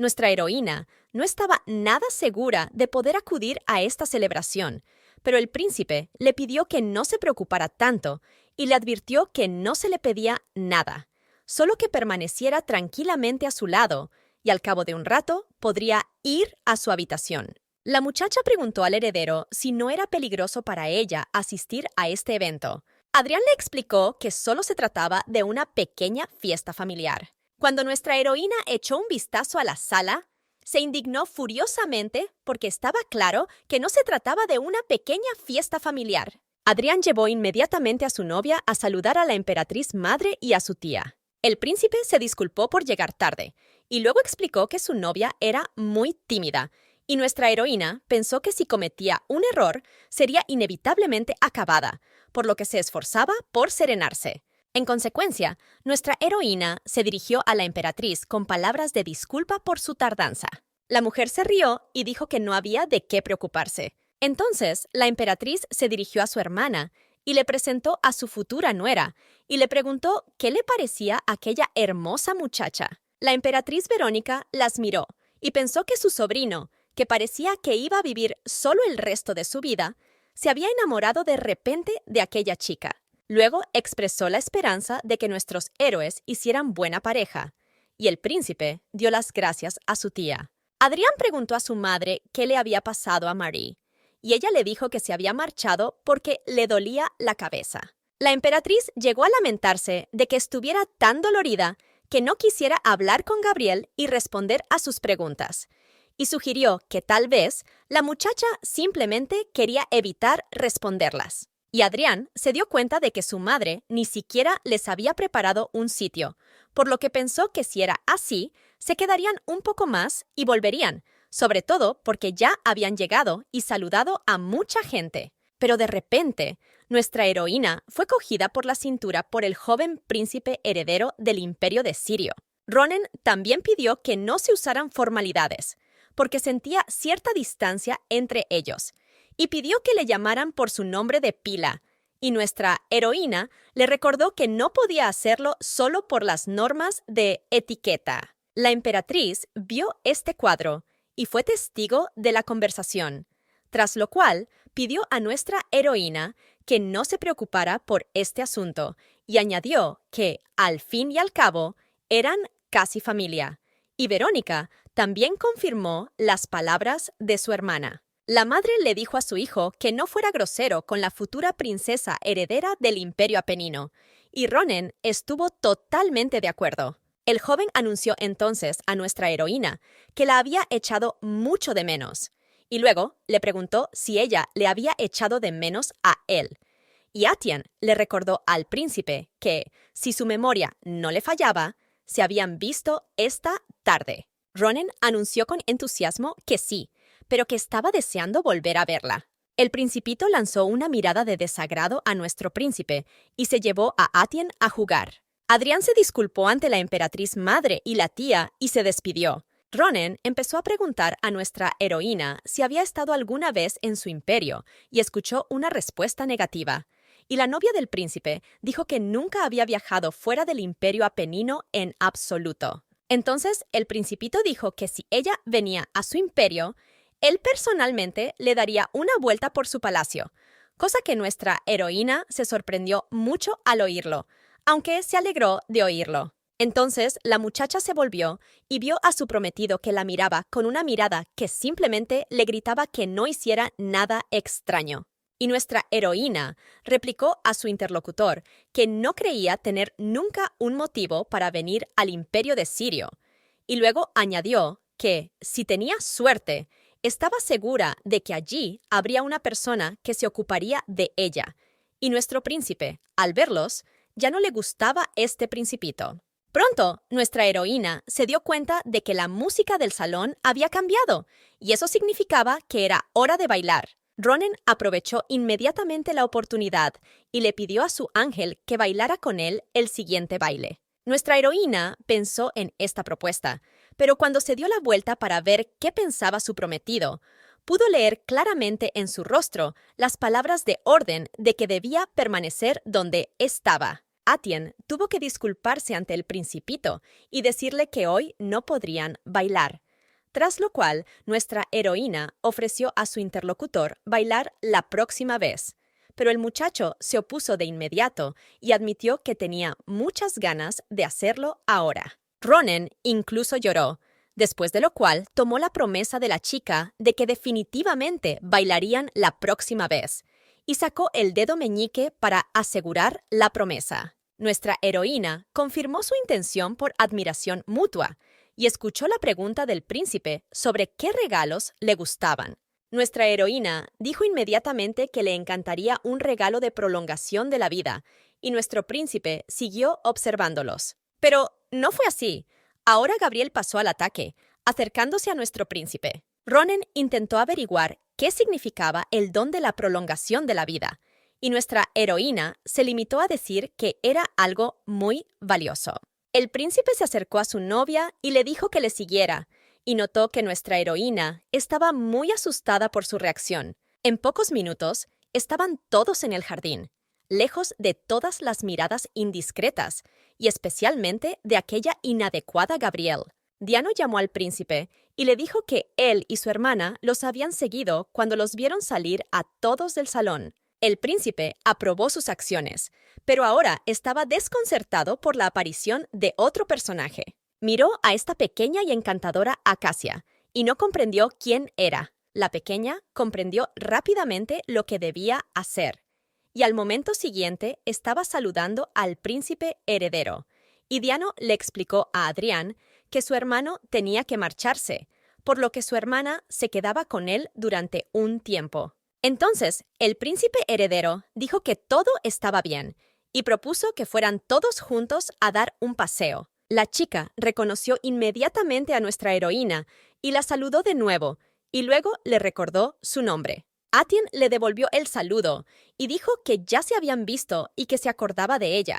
Nuestra heroína no estaba nada segura de poder acudir a esta celebración, pero el príncipe le pidió que no se preocupara tanto y le advirtió que no se le pedía nada, solo que permaneciera tranquilamente a su lado y al cabo de un rato podría ir a su habitación. La muchacha preguntó al heredero si no era peligroso para ella asistir a este evento. Adrián le explicó que solo se trataba de una pequeña fiesta familiar. Cuando nuestra heroína echó un vistazo a la sala, se indignó furiosamente porque estaba claro que no se trataba de una pequeña fiesta familiar. Adrián llevó inmediatamente a su novia a saludar a la emperatriz madre y a su tía. El príncipe se disculpó por llegar tarde y luego explicó que su novia era muy tímida y nuestra heroína pensó que si cometía un error sería inevitablemente acabada, por lo que se esforzaba por serenarse. En consecuencia, nuestra heroína se dirigió a la emperatriz con palabras de disculpa por su tardanza. La mujer se rió y dijo que no había de qué preocuparse. Entonces, la emperatriz se dirigió a su hermana y le presentó a su futura nuera y le preguntó qué le parecía aquella hermosa muchacha. La emperatriz Verónica las miró y pensó que su sobrino, que parecía que iba a vivir solo el resto de su vida, se había enamorado de repente de aquella chica. Luego expresó la esperanza de que nuestros héroes hicieran buena pareja, y el príncipe dio las gracias a su tía. Adrián preguntó a su madre qué le había pasado a Marie, y ella le dijo que se había marchado porque le dolía la cabeza. La emperatriz llegó a lamentarse de que estuviera tan dolorida que no quisiera hablar con Gabriel y responder a sus preguntas, y sugirió que tal vez la muchacha simplemente quería evitar responderlas. Y Adrián se dio cuenta de que su madre ni siquiera les había preparado un sitio, por lo que pensó que si era así, se quedarían un poco más y volverían, sobre todo porque ya habían llegado y saludado a mucha gente. Pero de repente, nuestra heroína fue cogida por la cintura por el joven príncipe heredero del imperio de Sirio. Ronen también pidió que no se usaran formalidades, porque sentía cierta distancia entre ellos, y pidió que le llamaran por su nombre de pila, y nuestra heroína le recordó que no podía hacerlo solo por las normas de etiqueta. La emperatriz vio este cuadro y fue testigo de la conversación, tras lo cual pidió a nuestra heroína que no se preocupara por este asunto y añadió que, al fin y al cabo, eran casi familia. Y Verónica también confirmó las palabras de su hermana. La madre le dijo a su hijo que no fuera grosero con la futura princesa heredera del Imperio Apenino, y Ronen estuvo totalmente de acuerdo. El joven anunció entonces a nuestra heroína que la había echado mucho de menos, y luego le preguntó si ella le había echado de menos a él. Y Atian le recordó al príncipe que, si su memoria no le fallaba, se habían visto esta tarde. Ronen anunció con entusiasmo que sí, pero que estaba deseando volver a verla. El principito lanzó una mirada de desagrado a nuestro príncipe y se llevó a Atian a jugar. Adrián se disculpó ante la emperatriz madre y la tía y se despidió. Ronen empezó a preguntar a nuestra heroína si había estado alguna vez en su imperio y escuchó una respuesta negativa. Y la novia del príncipe dijo que nunca había viajado fuera del imperio apenino en absoluto. Entonces el principito dijo que si ella venía a su imperio, él personalmente le daría una vuelta por su palacio, cosa que nuestra heroína se sorprendió mucho al oírlo, aunque se alegró de oírlo. Entonces la muchacha se volvió y vio a su prometido que la miraba con una mirada que simplemente le gritaba que no hiciera nada extraño. Y nuestra heroína replicó a su interlocutor que no creía tener nunca un motivo para venir al imperio de Sirio, y luego añadió que, si tenía suerte, estaba segura de que allí habría una persona que se ocuparía de ella, y nuestro príncipe, al verlos, ya no le gustaba este principito. Pronto, nuestra heroína se dio cuenta de que la música del salón había cambiado, y eso significaba que era hora de bailar. Ronen aprovechó inmediatamente la oportunidad y le pidió a su ángel que bailara con él el siguiente baile. Nuestra heroína pensó en esta propuesta, pero cuando se dio la vuelta para ver qué pensaba su prometido, pudo leer claramente en su rostro las palabras de orden de que debía permanecer donde estaba. Atian tuvo que disculparse ante el principito y decirle que hoy no podrían bailar, tras lo cual nuestra heroína ofreció a su interlocutor bailar la próxima vez. Pero el muchacho se opuso de inmediato y admitió que tenía muchas ganas de hacerlo ahora. Ronen incluso lloró, después de lo cual tomó la promesa de la chica de que definitivamente bailarían la próxima vez, y sacó el dedo meñique para asegurar la promesa. Nuestra heroína confirmó su intención por admiración mutua y escuchó la pregunta del príncipe sobre qué regalos le gustaban. Nuestra heroína dijo inmediatamente que le encantaría un regalo de prolongación de la vida, y nuestro príncipe siguió observándolos. Pero no fue así. Ahora Gabriel pasó al ataque, acercándose a nuestro príncipe. Ronen intentó averiguar qué significaba el don de la prolongación de la vida, y nuestra heroína se limitó a decir que era algo muy valioso. El príncipe se acercó a su novia y le dijo que le siguiera, y notó que nuestra heroína estaba muy asustada por su reacción. En pocos minutos, estaban todos en el jardín, lejos de todas las miradas indiscretas, y especialmente de aquella inadecuada Gabriel. Diano llamó al príncipe y le dijo que él y su hermana los habían seguido cuando los vieron salir a todos del salón. El príncipe aprobó sus acciones, pero ahora estaba desconcertado por la aparición de otro personaje. Miró a esta pequeña y encantadora Acacia y no comprendió quién era. La pequeña comprendió rápidamente lo que debía hacer, y al momento siguiente estaba saludando al príncipe heredero, y Diano le explicó a Adrián que su hermano tenía que marcharse, por lo que su hermana se quedaba con él durante un tiempo. Entonces, el príncipe heredero dijo que todo estaba bien y propuso que fueran todos juntos a dar un paseo. La chica reconoció inmediatamente a nuestra heroína y la saludó de nuevo, y luego le recordó su nombre. Atien le devolvió el saludo y dijo que ya se habían visto y que se acordaba de ella.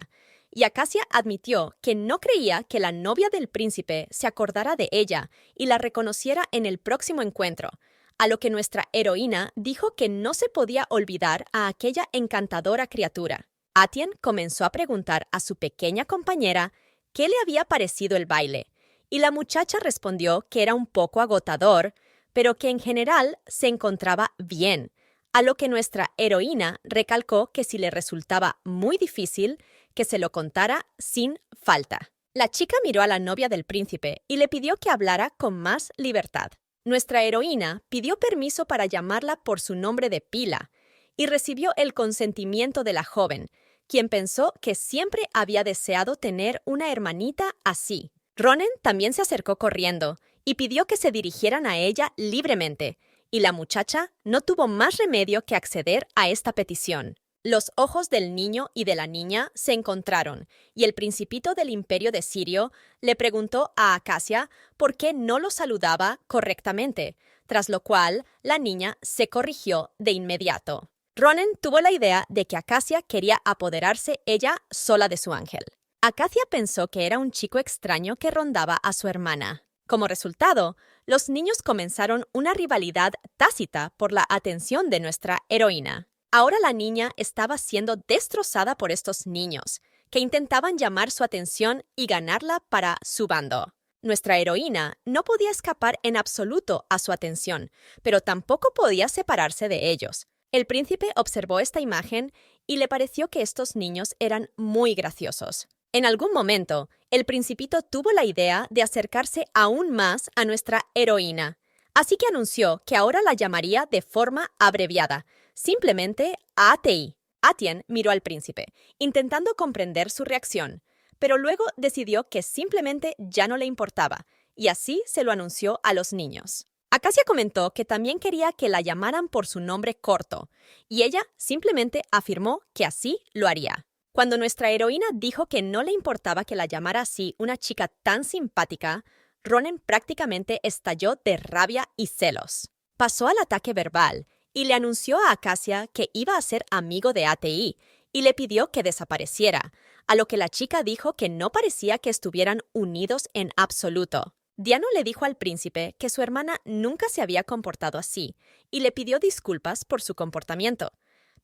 Y Acacia admitió que no creía que la novia del príncipe se acordara de ella y la reconociera en el próximo encuentro, a lo que nuestra heroína dijo que no se podía olvidar a aquella encantadora criatura. Atien comenzó a preguntar a su pequeña compañera qué le había parecido el baile, y la muchacha respondió que era un poco agotador, pero que en general se encontraba bien, a lo que nuestra heroína recalcó que si le resultaba muy difícil, que se lo contara sin falta. La chica miró a la novia del príncipe y le pidió que hablara con más libertad. Nuestra heroína pidió permiso para llamarla por su nombre de pila y recibió el consentimiento de la joven, quien pensó que siempre había deseado tener una hermanita así. Ronen también se acercó corriendo y pidió que se dirigieran a ella libremente, y la muchacha no tuvo más remedio que acceder a esta petición. Los ojos del niño y de la niña se encontraron, y el principito del imperio de Sirio le preguntó a Acacia por qué no lo saludaba correctamente, tras lo cual la niña se corrigió de inmediato. Ronen tuvo la idea de que Acacia quería apoderarse ella sola de su ángel. Acacia pensó que era un chico extraño que rondaba a su hermana. Como resultado, los niños comenzaron una rivalidad tácita por la atención de nuestra heroína. Ahora la niña estaba siendo destrozada por estos niños, que intentaban llamar su atención y ganarla para su bando. Nuestra heroína no podía escapar en absoluto a su atención, pero tampoco podía separarse de ellos. El príncipe observó esta imagen y le pareció que estos niños eran muy graciosos. En algún momento, el principito tuvo la idea de acercarse aún más a nuestra heroína, así que anunció que ahora la llamaría de forma abreviada, simplemente ATI. Atien miró al príncipe, intentando comprender su reacción, pero luego decidió que simplemente ya no le importaba, y así se lo anunció a los niños. Acacia comentó que también quería que la llamaran por su nombre corto, y ella simplemente afirmó que así lo haría. Cuando nuestra heroína dijo que no le importaba que la llamara así una chica tan simpática, Ronen prácticamente estalló de rabia y celos. Pasó al ataque verbal y le anunció a Acacia que iba a ser amigo de ATI y le pidió que desapareciera, a lo que la chica dijo que no parecía que estuvieran unidos en absoluto. Diano le dijo al príncipe que su hermana nunca se había comportado así y le pidió disculpas por su comportamiento,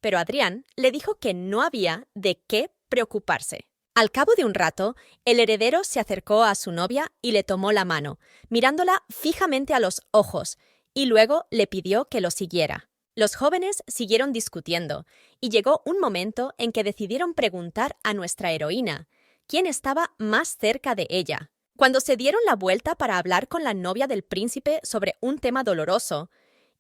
pero Adrián le dijo que no había de qué preocuparse. Al cabo de un rato, el heredero se acercó a su novia y le tomó la mano, mirándola fijamente a los ojos, y luego le pidió que lo siguiera. Los jóvenes siguieron discutiendo, y llegó un momento en que decidieron preguntar a nuestra heroína quién estaba más cerca de ella. Cuando se dieron la vuelta para hablar con la novia del príncipe sobre un tema doloroso,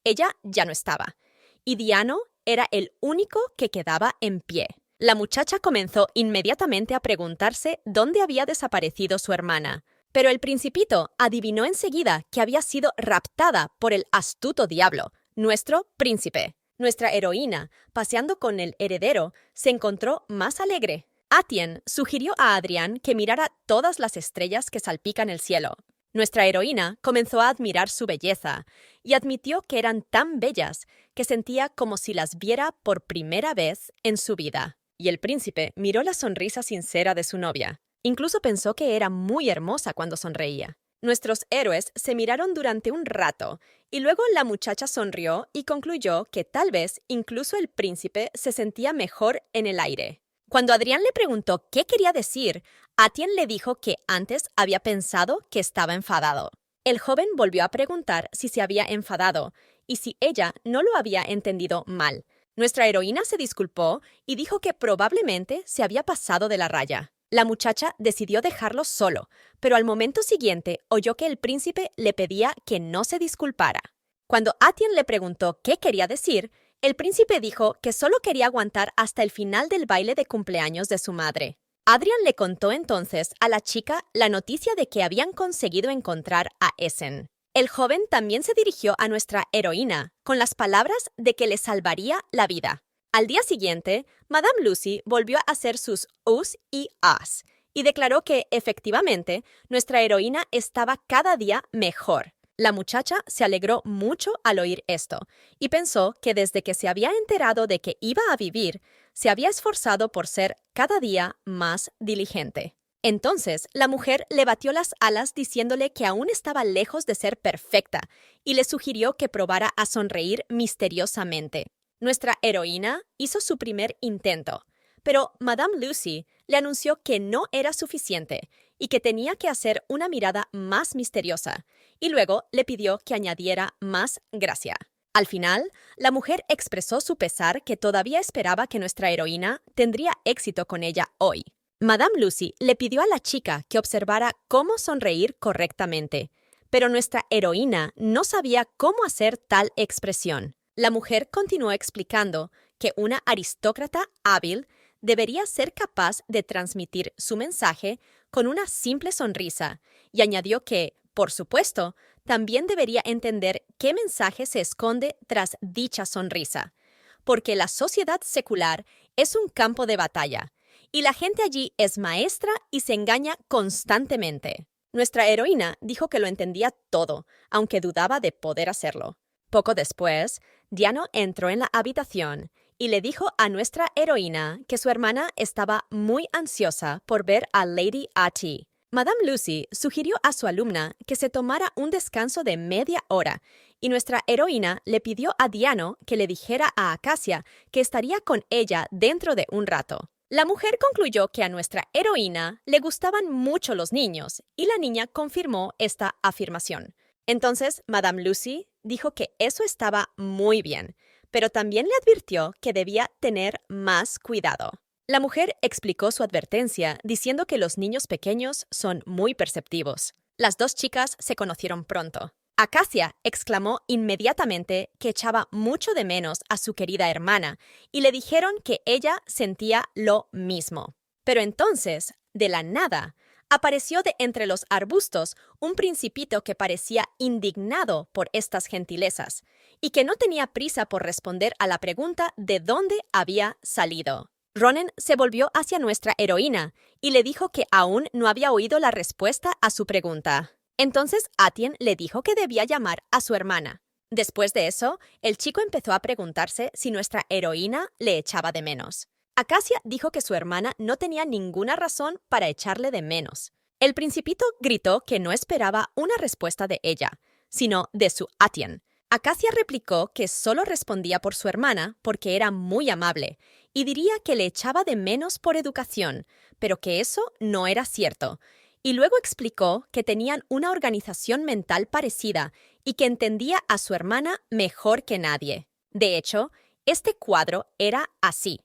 ella ya no estaba, y Diano era el único que quedaba en pie. La muchacha comenzó inmediatamente a preguntarse dónde había desaparecido su hermana, pero el principito adivinó enseguida que había sido raptada por el astuto diablo, nuestro príncipe. Nuestra heroína, paseando con el heredero, se encontró más alegre. Atien sugirió a Adrián que mirara todas las estrellas que salpican el cielo. Nuestra heroína comenzó a admirar su belleza y admitió que eran tan bellas que sentía como si las viera por primera vez en su vida. Y el príncipe miró la sonrisa sincera de su novia. Incluso pensó que era muy hermosa cuando sonreía. Nuestros héroes se miraron durante un rato y luego la muchacha sonrió y concluyó que tal vez incluso el príncipe se sentía mejor en el aire. Cuando Adrián le preguntó qué quería decir, Atien le dijo que antes había pensado que estaba enfadado. El joven volvió a preguntar si se había enfadado y si ella no lo había entendido mal. Nuestra heroína se disculpó y dijo que probablemente se había pasado de la raya. La muchacha decidió dejarlo solo, pero al momento siguiente oyó que el príncipe le pedía que no se disculpara. Cuando Atien le preguntó qué quería decir, el príncipe dijo que solo quería aguantar hasta el final del baile de cumpleaños de su madre. Adrián le contó entonces a la chica la noticia de que habían conseguido encontrar a Essen. El joven también se dirigió a nuestra heroína con las palabras de que le salvaría la vida. Al día siguiente, Madame Lucy volvió a hacer sus us y as y declaró que, efectivamente, nuestra heroína estaba cada día mejor. La muchacha se alegró mucho al oír esto y pensó que desde que se había enterado de que iba a vivir, se había esforzado por ser cada día más diligente. Entonces, la mujer le batió las alas diciéndole que aún estaba lejos de ser perfecta y le sugirió que probara a sonreír misteriosamente. Nuestra heroína hizo su primer intento, pero Madame Lucy le anunció que no era suficiente y que tenía que hacer una mirada más misteriosa, y luego le pidió que añadiera más gracia. Al final, la mujer expresó su pesar que todavía esperaba que nuestra heroína tendría éxito con ella hoy. Madame Lucy le pidió a la chica que observara cómo sonreír correctamente, pero nuestra heroína no sabía cómo hacer tal expresión. La mujer continuó explicando que una aristócrata hábil debería ser capaz de transmitir su mensaje con una simple sonrisa y añadió que, por supuesto, también debería entender qué mensaje se esconde tras dicha sonrisa, porque la sociedad secular es un campo de batalla y la gente allí es maestra y se engaña constantemente. Nuestra heroína dijo que lo entendía todo, aunque dudaba de poder hacerlo. Poco después, Diano entró en la habitación y le dijo a nuestra heroína que su hermana estaba muy ansiosa por ver a Lady A.T. Madame Lucy sugirió a su alumna que se tomara un descanso de media hora y nuestra heroína le pidió a Diano que le dijera a Acacia que estaría con ella dentro de un rato. La mujer concluyó que a nuestra heroína le gustaban mucho los niños y la niña confirmó esta afirmación. Entonces, Madame Lucy dijo que eso estaba muy bien, pero también le advirtió que debía tener más cuidado. La mujer explicó su advertencia diciendo que los niños pequeños son muy perceptivos. Las dos chicas se conocieron pronto. Acacia exclamó inmediatamente que echaba mucho de menos a su querida hermana y le dijeron que ella sentía lo mismo. Pero entonces, de la nada, apareció de entre los arbustos un principito que parecía indignado por estas gentilezas y que no tenía prisa por responder a la pregunta de dónde había salido. Ronen se volvió hacia nuestra heroína y le dijo que aún no había oído la respuesta a su pregunta. Entonces Atien le dijo que debía llamar a su hermana. Después de eso, el chico empezó a preguntarse si nuestra heroína le echaba de menos. Acacia dijo que su hermana no tenía ninguna razón para echarle de menos. El principito gritó que no esperaba una respuesta de ella, sino de su Atien. Acacia replicó que solo respondía por su hermana porque era muy amable y diría que le echaba de menos por educación, pero que eso no era cierto. Y luego explicó que tenían una organización mental parecida y que entendía a su hermana mejor que nadie. De hecho, este cuadro era así.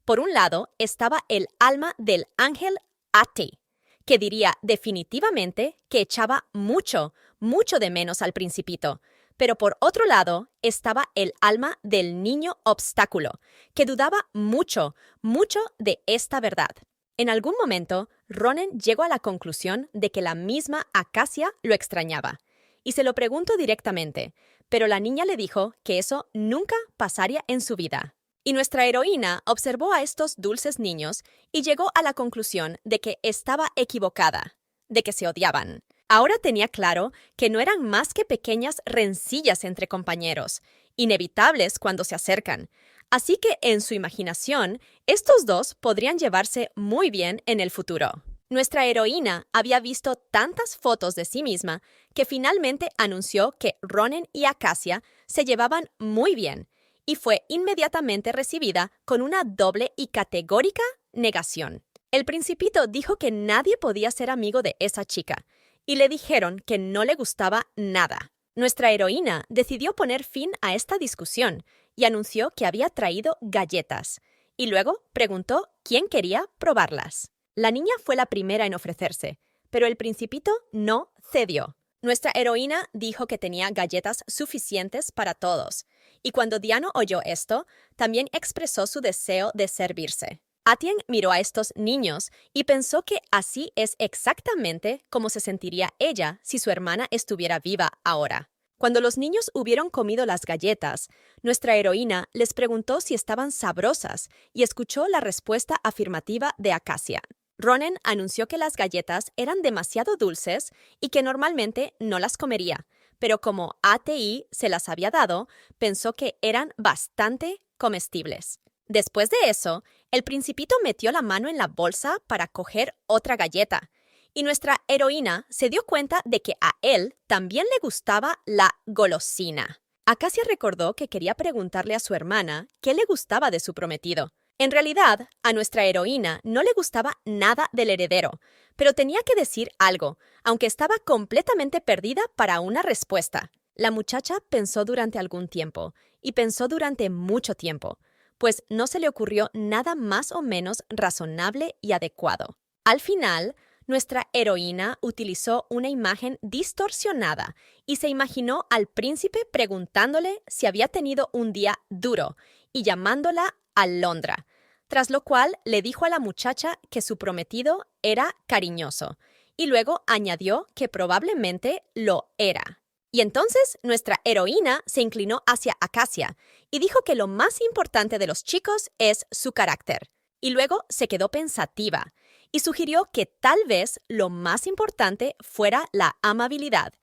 Por un lado estaba el alma del ángel Ate, que diría definitivamente que echaba mucho, mucho de menos al Principito. Pero por otro lado estaba el alma del niño obstáculo, que dudaba mucho, mucho de esta verdad. En algún momento, Ronen llegó a la conclusión de que la misma Acacia lo extrañaba. Y se lo preguntó directamente, pero la niña le dijo que eso nunca pasaría en su vida. Y nuestra heroína observó a estos dulces niños y llegó a la conclusión de que estaba equivocada, de que se odiaban. Ahora tenía claro que no eran más que pequeñas rencillas entre compañeros, inevitables cuando se acercan. Así que en su imaginación, estos dos podrían llevarse muy bien en el futuro. Nuestra heroína había visto tantas fotos de sí misma que finalmente anunció que Ronen y Acacia se llevaban muy bien y fue inmediatamente recibida con una doble y categórica negación. El Principito dijo que nadie podía ser amigo de esa chica y le dijeron que no le gustaba nada. Nuestra heroína decidió poner fin a esta discusión y anunció que había traído galletas, y luego preguntó quién quería probarlas. La niña fue la primera en ofrecerse, pero el Principito no cedió. Nuestra heroína dijo que tenía galletas suficientes para todos, y cuando Diano oyó esto, también expresó su deseo de servirse. Atien miró a estos niños y pensó que así es exactamente como se sentiría ella si su hermana estuviera viva ahora. Cuando los niños hubieron comido las galletas, nuestra heroína les preguntó si estaban sabrosas y escuchó la respuesta afirmativa de Acacia. Ronen anunció que las galletas eran demasiado dulces y que normalmente no las comería, pero como ATI se las había dado, pensó que eran bastante comestibles. Después de eso, el Principito metió la mano en la bolsa para coger otra galleta, y nuestra heroína se dio cuenta de que a él también le gustaba la golosina. Acacia recordó que quería preguntarle a su hermana qué le gustaba de su prometido. En realidad, a nuestra heroína no le gustaba nada del heredero, pero tenía que decir algo, aunque estaba completamente perdida para una respuesta. La muchacha pensó durante algún tiempo, y pensó durante mucho tiempo, pues no se le ocurrió nada más o menos razonable y adecuado. Al final, nuestra heroína utilizó una imagen distorsionada y se imaginó al príncipe preguntándole si había tenido un día duro y llamándola Alondra, tras lo cual le dijo a la muchacha que su prometido era cariñoso y luego añadió que probablemente lo era. Y entonces nuestra heroína se inclinó hacia Acacia y dijo que lo más importante de los chicos es su carácter. Y luego se quedó pensativa y sugirió que tal vez lo más importante fuera la amabilidad.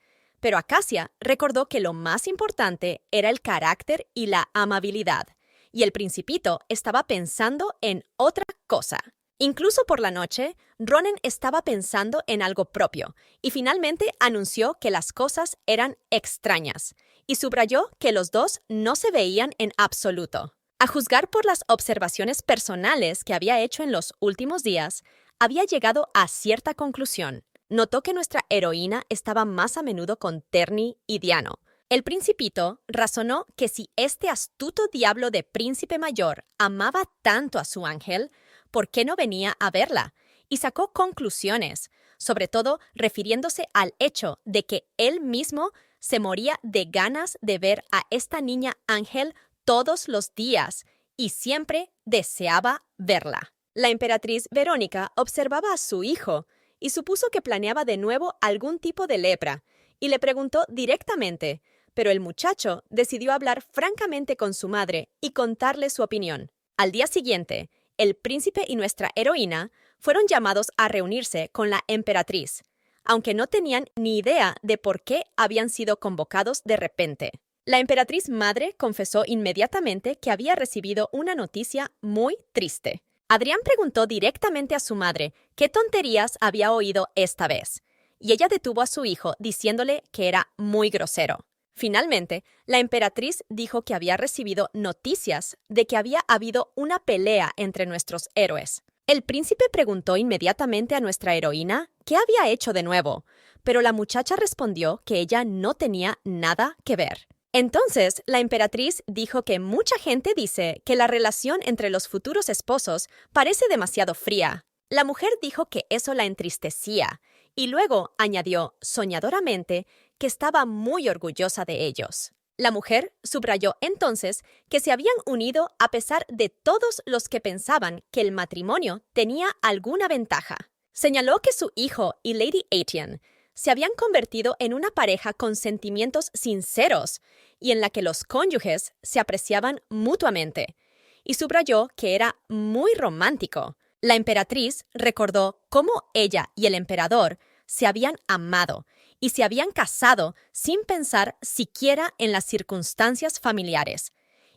Pero Acacia recordó que lo más importante era el carácter y la amabilidad, y el Principito estaba pensando en otra cosa. Incluso por la noche, Ronen estaba pensando en algo propio y finalmente anunció que las cosas eran extrañas y subrayó que los dos no se veían en absoluto. A juzgar por las observaciones personales que había hecho en los últimos días, había llegado a cierta conclusión. Notó que nuestra heroína estaba más a menudo con Terni y Diano. El Principito razonó que si este astuto diablo de príncipe mayor amaba tanto a su ángel, ¿por qué no venía a verla? Y sacó conclusiones, sobre todo refiriéndose al hecho de que él mismo se moría de ganas de ver a esta niña ángel todos los días y siempre deseaba verla. La emperatriz Verónica observaba a su hijo y supuso que planeaba de nuevo algún tipo de lepra y le preguntó directamente, pero el muchacho decidió hablar francamente con su madre y contarle su opinión. Al día siguiente, el príncipe y nuestra heroína fueron llamados a reunirse con la emperatriz, aunque no tenían ni idea de por qué habían sido convocados de repente. La emperatriz madre confesó inmediatamente que había recibido una noticia muy triste. Adrián preguntó directamente a su madre qué tonterías había oído esta vez, y ella detuvo a su hijo diciéndole que era muy grosero. Finalmente, la emperatriz dijo que había recibido noticias de que había habido una pelea entre nuestros héroes. El príncipe preguntó inmediatamente a nuestra heroína qué había hecho de nuevo, pero la muchacha respondió que ella no tenía nada que ver. Entonces, la emperatriz dijo que mucha gente dice que la relación entre los futuros esposos parece demasiado fría. La mujer dijo que eso la entristecía y luego añadió soñadoramente que estaba muy orgullosa de ellos. La mujer subrayó entonces que se habían unido a pesar de todos los que pensaban que el matrimonio tenía alguna ventaja. Señaló que su hijo y Lady Etienne se habían convertido en una pareja con sentimientos sinceros y en la que los cónyuges se apreciaban mutuamente, y subrayó que era muy romántico. La emperatriz recordó cómo ella y el emperador se habían amado y se habían casado sin pensar siquiera en las circunstancias familiares,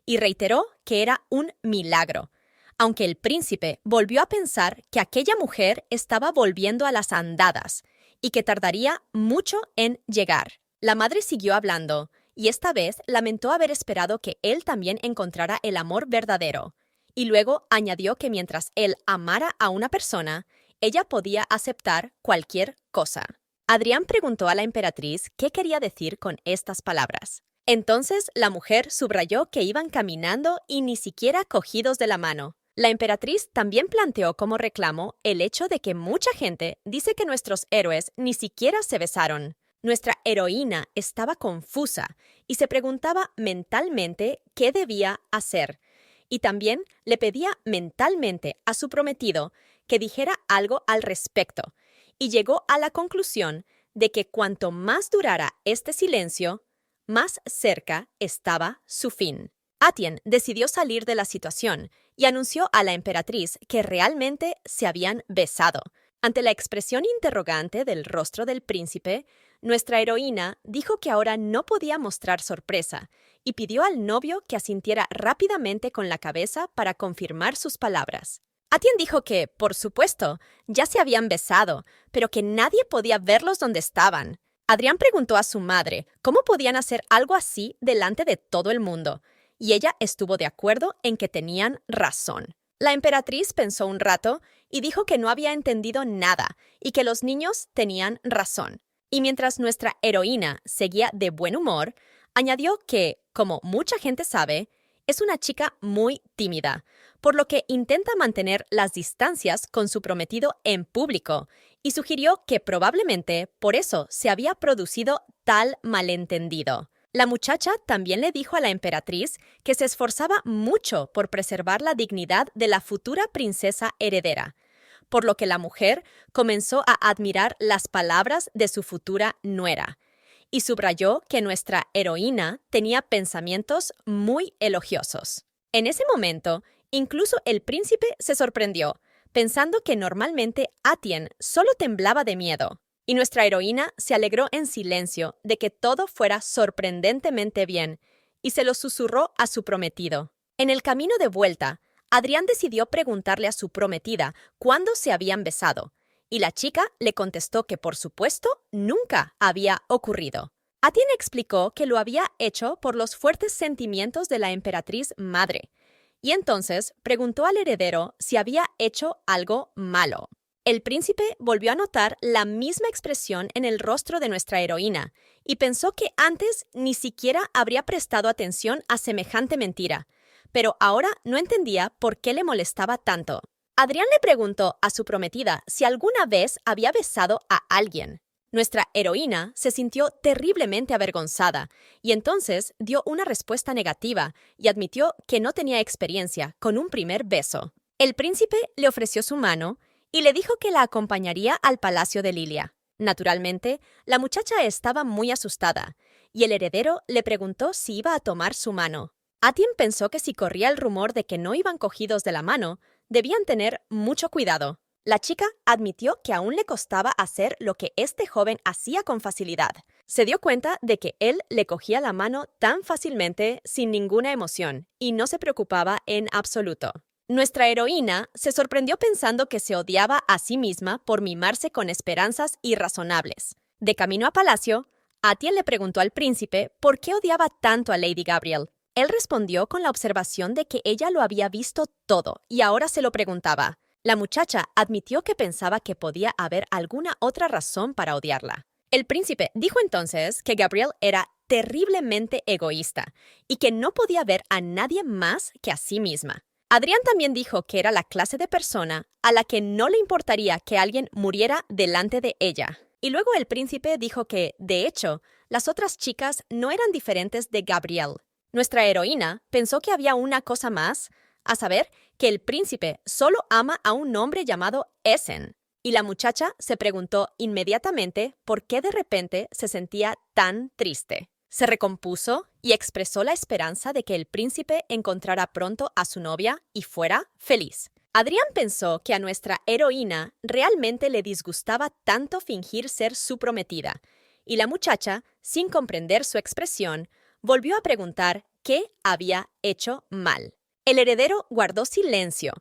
y reiteró que era un milagro, aunque el príncipe volvió a pensar que aquella mujer estaba volviendo a las andadas y que tardaría mucho en llegar. La madre siguió hablando, y esta vez lamentó haber esperado que él también encontrara el amor verdadero, y luego añadió que mientras él amara a una persona, ella podía aceptar cualquier cosa. Adrián preguntó a la emperatriz qué quería decir con estas palabras. Entonces la mujer subrayó que iban caminando y ni siquiera cogidos de la mano. La emperatriz también planteó como reclamo el hecho de que mucha gente dice que nuestros héroes ni siquiera se besaron. Nuestra heroína estaba confusa y se preguntaba mentalmente qué debía hacer. Y también le pedía mentalmente a su prometido que dijera algo al respecto, y llegó a la conclusión de que cuanto más durara este silencio, más cerca estaba su fin. Atienne decidió salir de la situación y anunció a la emperatriz que realmente se habían besado. Ante la expresión interrogante del rostro del príncipe, nuestra heroína dijo que ahora no podía mostrar sorpresa y pidió al novio que asintiera rápidamente con la cabeza para confirmar sus palabras. Atienne dijo que, por supuesto, ya se habían besado, pero que nadie podía verlos donde estaban. Adrián preguntó a su madre cómo podían hacer algo así delante de todo el mundo, y ella estuvo de acuerdo en que tenían razón. La emperatriz pensó un rato y dijo que no había entendido nada y que los niños tenían razón. Y mientras nuestra heroína seguía de buen humor, añadió que, como mucha gente sabe, es una chica muy tímida, por lo que intenta mantener las distancias con su prometido en público, y sugirió que probablemente por eso se había producido tal malentendido. La muchacha también le dijo a la emperatriz que se esforzaba mucho por preservar la dignidad de la futura princesa heredera, por lo que la mujer comenzó a admirar las palabras de su futura nuera, y subrayó que nuestra heroína tenía pensamientos muy elogiosos. En ese momento, incluso el príncipe se sorprendió, pensando que normalmente Atienne solo temblaba de miedo, y nuestra heroína se alegró en silencio de que todo fuera sorprendentemente bien, y se lo susurró a su prometido. En el camino de vuelta, Adrián decidió preguntarle a su prometida cuándo se habían besado, y la chica le contestó que, por supuesto, nunca había ocurrido. Atienne explicó que lo había hecho por los fuertes sentimientos de la emperatriz madre, y entonces preguntó al heredero si había hecho algo malo. El príncipe volvió a notar la misma expresión en el rostro de nuestra heroína, y pensó que antes ni siquiera habría prestado atención a semejante mentira, pero ahora no entendía por qué le molestaba tanto. Adrián le preguntó a su prometida si alguna vez había besado a alguien. Nuestra heroína se sintió terriblemente avergonzada y entonces dio una respuesta negativa y admitió que no tenía experiencia con un primer beso. El príncipe le ofreció su mano y le dijo que la acompañaría al palacio de Lilia. Naturalmente, la muchacha estaba muy asustada y el heredero le preguntó si iba a tomar su mano. Atienne pensó que si corría el rumor de que no iban cogidos de la mano, debían tener mucho cuidado. La chica admitió que aún le costaba hacer lo que este joven hacía con facilidad. Se dio cuenta de que él le cogía la mano tan fácilmente sin ninguna emoción y no se preocupaba en absoluto. Nuestra heroína se sorprendió pensando que se odiaba a sí misma por mimarse con esperanzas irrazonables. De camino a palacio, Atien le preguntó al príncipe por qué odiaba tanto a Lady Gabrielle. Él respondió con la observación de que ella lo había visto todo y ahora se lo preguntaba. La muchacha admitió que pensaba que podía haber alguna otra razón para odiarla. El príncipe dijo entonces que Gabrielle era terriblemente egoísta y que no podía ver a nadie más que a sí misma. Adrián también dijo que era la clase de persona a la que no le importaría que alguien muriera delante de ella. Y luego el príncipe dijo que, de hecho, las otras chicas no eran diferentes de Gabrielle. Nuestra heroína pensó que había una cosa más, a saber, que el príncipe solo ama a un hombre llamado Essen. Y la muchacha se preguntó inmediatamente por qué de repente se sentía tan triste. Se recompuso y expresó la esperanza de que el príncipe encontrara pronto a su novia y fuera feliz. Adrián pensó que a nuestra heroína realmente le disgustaba tanto fingir ser su prometida, y la muchacha, sin comprender su expresión, volvió a preguntar qué había hecho mal. El heredero guardó silencio,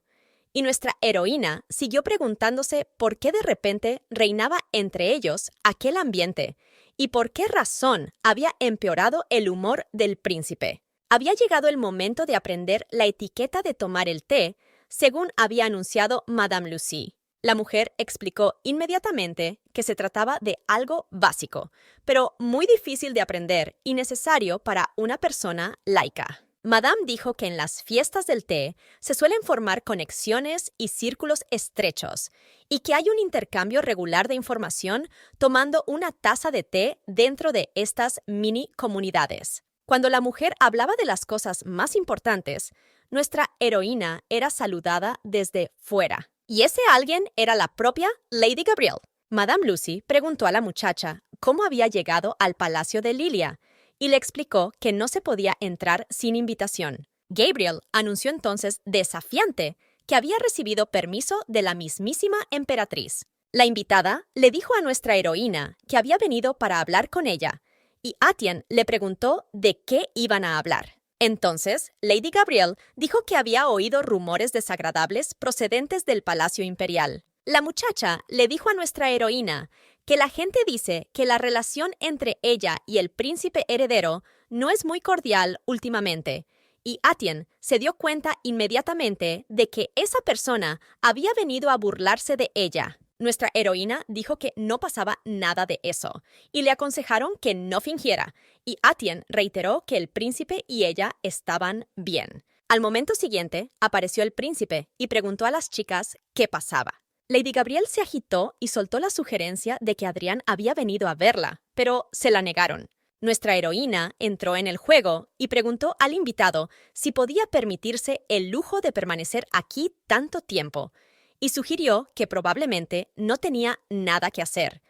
y nuestra heroína siguió preguntándose por qué de repente reinaba entre ellos aquel ambiente, y por qué razón había empeorado el humor del príncipe. Había llegado el momento de aprender la etiqueta de tomar el té, según había anunciado Madame Lucy. La mujer explicó inmediatamente que se trataba de algo básico, pero muy difícil de aprender y necesario para una persona laica. Madame dijo que en las fiestas del té se suelen formar conexiones y círculos estrechos, y que hay un intercambio regular de información tomando una taza de té dentro de estas mini comunidades. Cuando la mujer hablaba de las cosas más importantes, nuestra heroína era saludada desde fuera. Y ese alguien era la propia Lady Gabrielle. Madame Lucy preguntó a la muchacha cómo había llegado al palacio de Lilia y le explicó que no se podía entrar sin invitación. Gabriel anunció entonces desafiante que había recibido permiso de la mismísima emperatriz. La invitada le dijo a nuestra heroína que había venido para hablar con ella, y Atien le preguntó de qué iban a hablar. Entonces, Lady Gabrielle dijo que había oído rumores desagradables procedentes del palacio imperial. La muchacha le dijo a nuestra heroína que la gente dice que la relación entre ella y el príncipe heredero no es muy cordial últimamente, y Atien se dio cuenta inmediatamente de que esa persona había venido a burlarse de ella. Nuestra heroína dijo que no pasaba nada de eso, y le aconsejaron que no fingiera, y Atien reiteró que el príncipe y ella estaban bien. Al momento siguiente, apareció el príncipe y preguntó a las chicas qué pasaba. Lady Gabrielle se agitó y soltó la sugerencia de que Adrián había venido a verla, pero se la negaron. Nuestra heroína entró en el juego y preguntó al invitado si podía permitirse el lujo de permanecer aquí tanto tiempo, y sugirió que probablemente no tenía nada que hacer,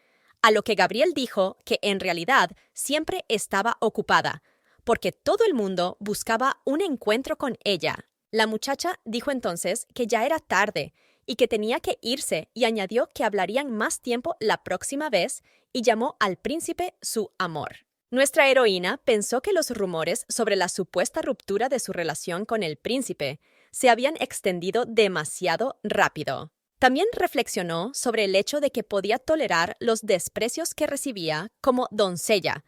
a lo que Gabrielle dijo que en realidad siempre estaba ocupada, porque todo el mundo buscaba un encuentro con ella. La muchacha dijo entonces que ya era tarde y que tenía que irse, y añadió que hablarían más tiempo la próxima vez, y llamó al príncipe su amor. Nuestra heroína pensó que los rumores sobre la supuesta ruptura de su relación con el príncipe se habían extendido demasiado rápido. También reflexionó sobre el hecho de que podía tolerar los desprecios que recibía como doncella,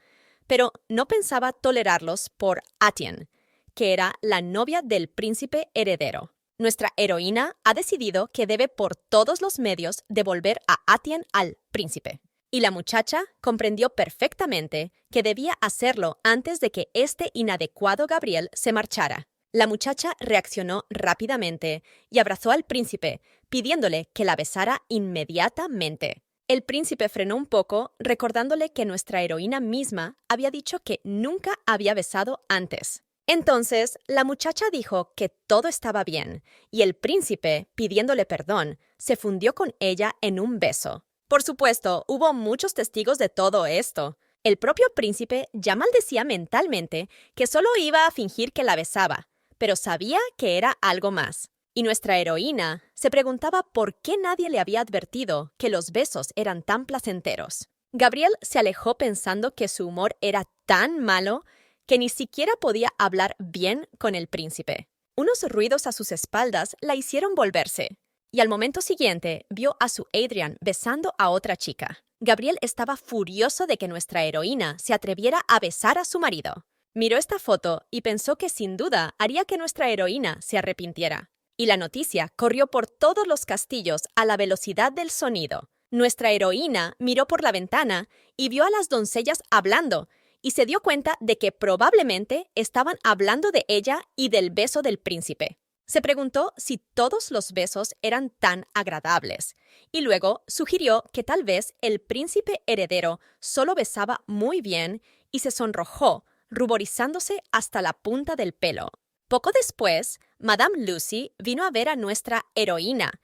pero no pensaba tolerarlos por Atien, que era la novia del príncipe heredero. Nuestra heroína ha decidido que debe por todos los medios devolver a Atien al príncipe. Y la muchacha comprendió perfectamente que debía hacerlo antes de que este inadecuado Gabriel se marchara. La muchacha reaccionó rápidamente y abrazó al príncipe, pidiéndole que la besara inmediatamente. El príncipe frenó un poco, recordándole que nuestra heroína misma había dicho que nunca había besado antes. Entonces, la muchacha dijo que todo estaba bien, y el príncipe, pidiéndole perdón, se fundió con ella en un beso. Por supuesto, hubo muchos testigos de todo esto. El propio príncipe ya maldecía mentalmente que solo iba a fingir que la besaba, pero sabía que era algo más. Y nuestra heroína se preguntaba por qué nadie le había advertido que los besos eran tan placenteros. Gabriel se alejó pensando que su humor era tan malo que ni siquiera podía hablar bien con el príncipe. Unos ruidos a sus espaldas la hicieron volverse, y al momento siguiente vio a su Adrian besando a otra chica. Gabriel estaba furioso de que nuestra heroína se atreviera a besar a su marido. Miró esta foto y pensó que sin duda haría que nuestra heroína se arrepintiera. Y la noticia corrió por todos los castillos a la velocidad del sonido. Nuestra heroína miró por la ventana y vio a las doncellas hablando, y se dio cuenta de que probablemente estaban hablando de ella y del beso del príncipe. Se preguntó si todos los besos eran tan agradables, y luego sugirió que tal vez el príncipe heredero solo besaba muy bien y se sonrojó, ruborizándose hasta la punta del pelo. Poco después, Madame Lucy vino a ver a nuestra heroína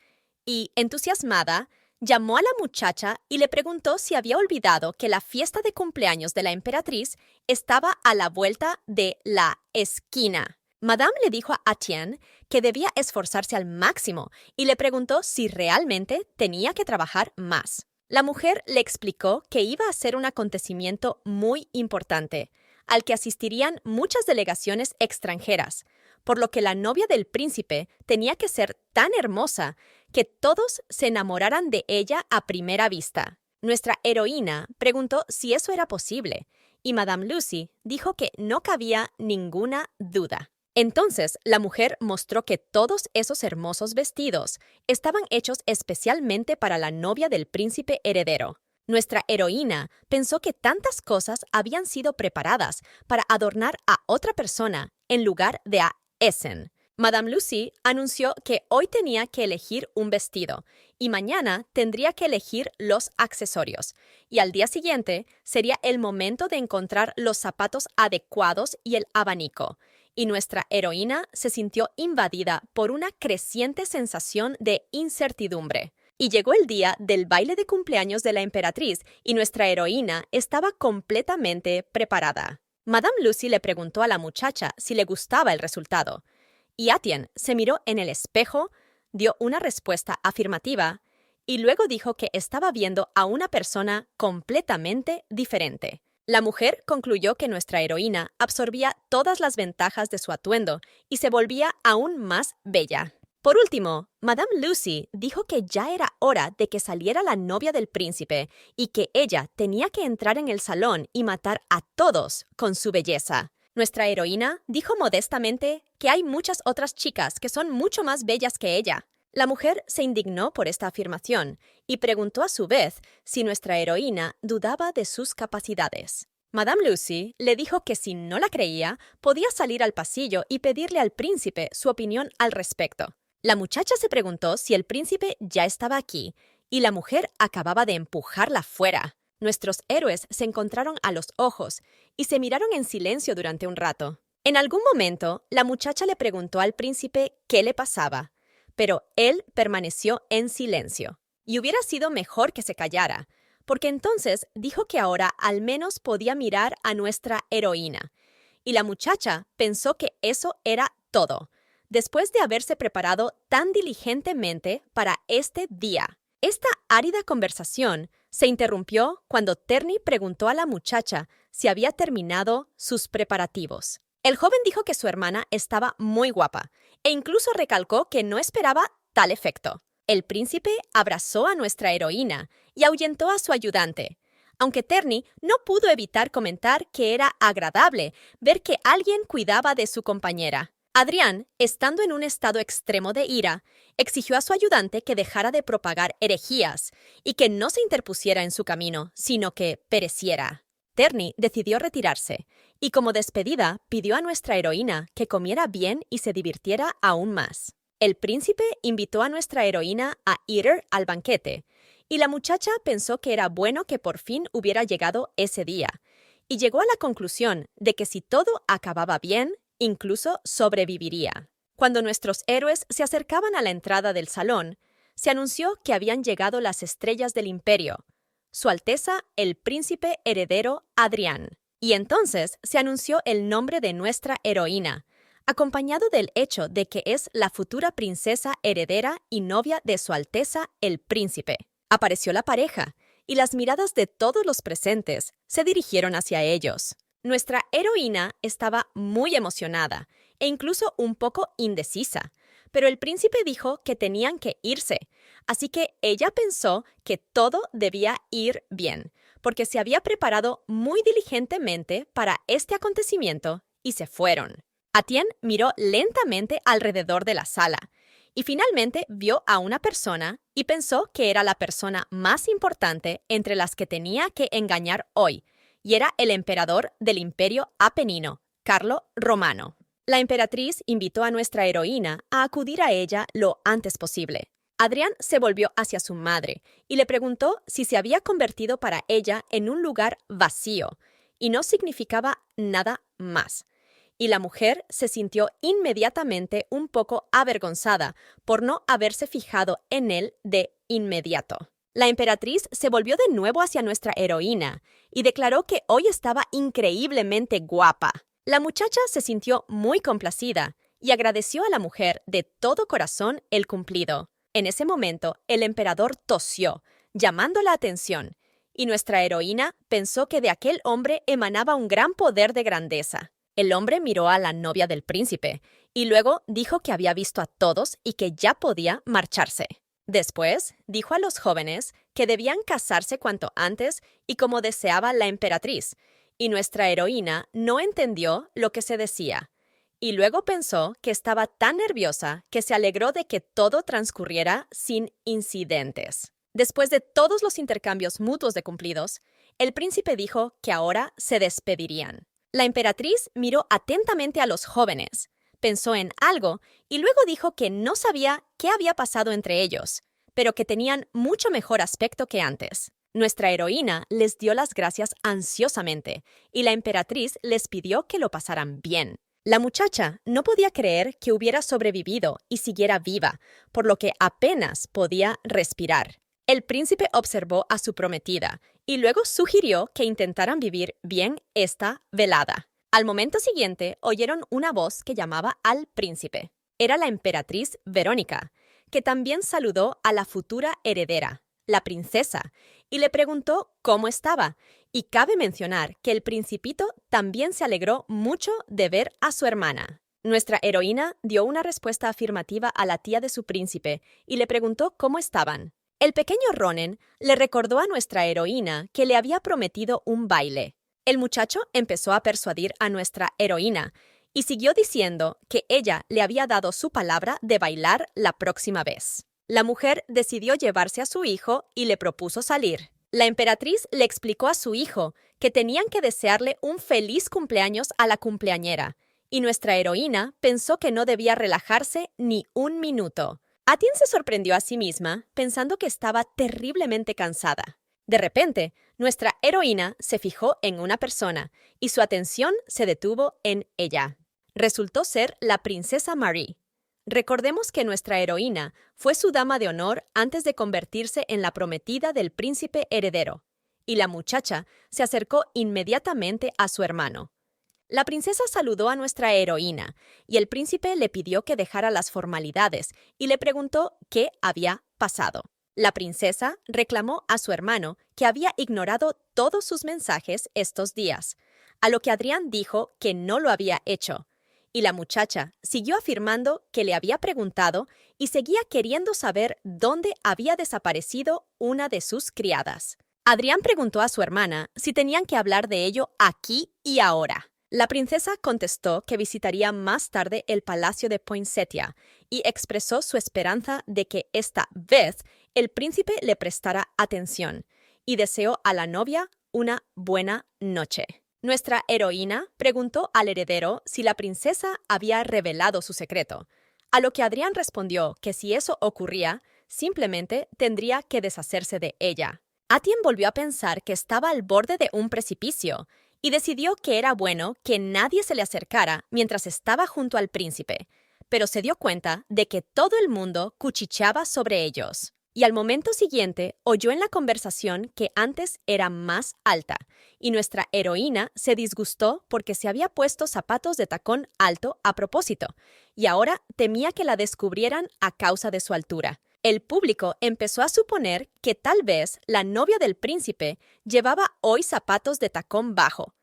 y, entusiasmada, llamó a la muchacha y le preguntó si había olvidado que la fiesta de cumpleaños de la emperatriz estaba a la vuelta de la esquina. Madame le dijo a Etienne que debía esforzarse al máximo y le preguntó si realmente tenía que trabajar más. La mujer le explicó que iba a ser un acontecimiento muy importante, al que asistirían muchas delegaciones extranjeras, por lo que la novia del príncipe tenía que ser tan hermosa que todos se enamoraran de ella a primera vista. Nuestra heroína preguntó si eso era posible, y Madame Lucy dijo que no cabía ninguna duda. Entonces, la mujer mostró que todos esos hermosos vestidos estaban hechos especialmente para la novia del príncipe heredero. Nuestra heroína pensó que tantas cosas habían sido preparadas para adornar a otra persona en lugar de a Essen. Madame Lucy anunció que hoy tenía que elegir un vestido y mañana tendría que elegir los accesorios, y al día siguiente sería el momento de encontrar los zapatos adecuados y el abanico. Y nuestra heroína se sintió invadida por una creciente sensación de incertidumbre. Y llegó el día del baile de cumpleaños de la emperatriz y nuestra heroína estaba completamente preparada. Madame Lucy le preguntó a la muchacha si le gustaba el resultado. Y Etienne se miró en el espejo, dio una respuesta afirmativa y luego dijo que estaba viendo a una persona completamente diferente. La mujer concluyó que nuestra heroína absorbía todas las ventajas de su atuendo y se volvía aún más bella. Por último, Madame Lucy dijo que ya era hora de que saliera la novia del príncipe y que ella tenía que entrar en el salón y matar a todos con su belleza. Nuestra heroína dijo modestamente que hay muchas otras chicas que son mucho más bellas que ella. La mujer se indignó por esta afirmación y preguntó a su vez si nuestra heroína dudaba de sus capacidades. Madame Lucy le dijo que si no la creía, podía salir al pasillo y pedirle al príncipe su opinión al respecto. La muchacha se preguntó si el príncipe ya estaba aquí y la mujer acababa de empujarla fuera. Nuestros héroes se encontraron a los ojos y se miraron en silencio durante un rato. En algún momento, la muchacha le preguntó al príncipe qué le pasaba, pero él permaneció en silencio. Y hubiera sido mejor que se callara, porque entonces dijo que ahora al menos podía mirar a nuestra heroína. Y la muchacha pensó que eso era todo, después de haberse preparado tan diligentemente para este día. Esta árida conversación se interrumpió cuando Terni preguntó a la muchacha si había terminado sus preparativos. El joven dijo que su hermana estaba muy guapa e incluso recalcó que no esperaba tal efecto. El príncipe abrazó a nuestra heroína y ahuyentó a su ayudante, aunque Terni no pudo evitar comentar que era agradable ver que alguien cuidaba de su compañera. Adrián, estando en un estado extremo de ira, exigió a su ayudante que dejara de propagar herejías y que no se interpusiera en su camino, sino que pereciera. Terni decidió retirarse y como despedida pidió a nuestra heroína que comiera bien y se divirtiera aún más. El príncipe invitó a nuestra heroína a ir al banquete y la muchacha pensó que era bueno que por fin hubiera llegado ese día y llegó a la conclusión de que si todo acababa bien, incluso sobreviviría. Cuando nuestros héroes se acercaban a la entrada del salón, se anunció que habían llegado las estrellas del imperio, Su Alteza el Príncipe Heredero Adrián. Y entonces se anunció el nombre de nuestra heroína, acompañado del hecho de que es la futura princesa heredera y novia de Su Alteza el Príncipe. Apareció la pareja, y las miradas de todos los presentes se dirigieron hacia ellos. Nuestra heroína estaba muy emocionada e incluso un poco indecisa, pero el príncipe dijo que tenían que irse, así que ella pensó que todo debía ir bien, porque se había preparado muy diligentemente para este acontecimiento y se fueron. Atien miró lentamente alrededor de la sala y finalmente vio a una persona y pensó que era la persona más importante entre las que tenía que engañar hoy, y era el emperador del Imperio Apenino, Carlo Romano. La emperatriz invitó a nuestra heroína a acudir a ella lo antes posible. Adrián se volvió hacia su madre y le preguntó si se había convertido para ella en un lugar vacío y no significaba nada más. Y la mujer se sintió inmediatamente un poco avergonzada por no haberse fijado en él de inmediato. La emperatriz se volvió de nuevo hacia nuestra heroína y declaró que hoy estaba increíblemente guapa. La muchacha se sintió muy complacida y agradeció a la mujer de todo corazón el cumplido. En ese momento, el emperador tosió, llamando la atención, y nuestra heroína pensó que de aquel hombre emanaba un gran poder de grandeza. El hombre miró a la novia del príncipe y luego dijo que había visto a todos y que ya podía marcharse. Después, dijo a los jóvenes que debían casarse cuanto antes y como deseaba la emperatriz, y nuestra heroína no entendió lo que se decía. Y luego pensó que estaba tan nerviosa que se alegró de que todo transcurriera sin incidentes. Después de todos los intercambios mutuos de cumplidos, el príncipe dijo que ahora se despedirían. La emperatriz miró atentamente a los jóvenes, pensó en algo y luego dijo que no sabía qué había pasado entre ellos, pero que tenían mucho mejor aspecto que antes. Nuestra heroína les dio las gracias ansiosamente y la emperatriz les pidió que lo pasaran bien. La muchacha no podía creer que hubiera sobrevivido y siguiera viva, por lo que apenas podía respirar. El príncipe observó a su prometida y luego sugirió que intentaran vivir bien esta velada. Al momento siguiente, oyeron una voz que llamaba al príncipe. Era la emperatriz Verónica, que también saludó a la futura heredera, la princesa, y le preguntó cómo estaba. Y cabe mencionar que el principito también se alegró mucho de ver a su hermana. Nuestra heroína dio una respuesta afirmativa a la tía de su príncipe y le preguntó cómo estaban. El pequeño Ronen le recordó a nuestra heroína que le había prometido un baile. El muchacho empezó a persuadir a nuestra heroína y siguió diciendo que ella le había dado su palabra de bailar la próxima vez. La mujer decidió llevarse a su hijo y le propuso salir. La emperatriz le explicó a su hijo que tenían que desearle un feliz cumpleaños a la cumpleañera, y nuestra heroína pensó que no debía relajarse ni un minuto. Atien se sorprendió a sí misma, pensando que estaba terriblemente cansada. De repente, nuestra heroína se fijó en una persona, y su atención se detuvo en ella. Resultó ser la princesa Marie. Recordemos que nuestra heroína fue su dama de honor antes de convertirse en la prometida del príncipe heredero, y la muchacha se acercó inmediatamente a su hermano. La princesa saludó a nuestra heroína, y el príncipe le pidió que dejara las formalidades y le preguntó qué había pasado. La princesa reclamó a su hermano que había ignorado todos sus mensajes estos días, a lo que Adrián dijo que no lo había hecho. Y la muchacha siguió afirmando que le había preguntado y seguía queriendo saber dónde había desaparecido una de sus criadas. Adrián preguntó a su hermana si tenían que hablar de ello aquí y ahora. La princesa contestó que visitaría más tarde el palacio de Poinsettia y expresó su esperanza de que esta vez el príncipe le prestara atención y deseó a la novia una buena noche. Nuestra heroína preguntó al heredero si la princesa había revelado su secreto, a lo que Adrián respondió que si eso ocurría, simplemente tendría que deshacerse de ella. Atien volvió a pensar que estaba al borde de un precipicio y decidió que era bueno que nadie se le acercara mientras estaba junto al príncipe, pero se dio cuenta de que todo el mundo cuchicheaba sobre ellos. Y al momento siguiente oyó en la conversación que antes era más alta, y nuestra heroína se disgustó porque se había puesto zapatos de tacón alto a propósito, y ahora temía que la descubrieran a causa de su altura. El público empezó a suponer que tal vez la novia del príncipe llevaba hoy zapatos de tacón bajo,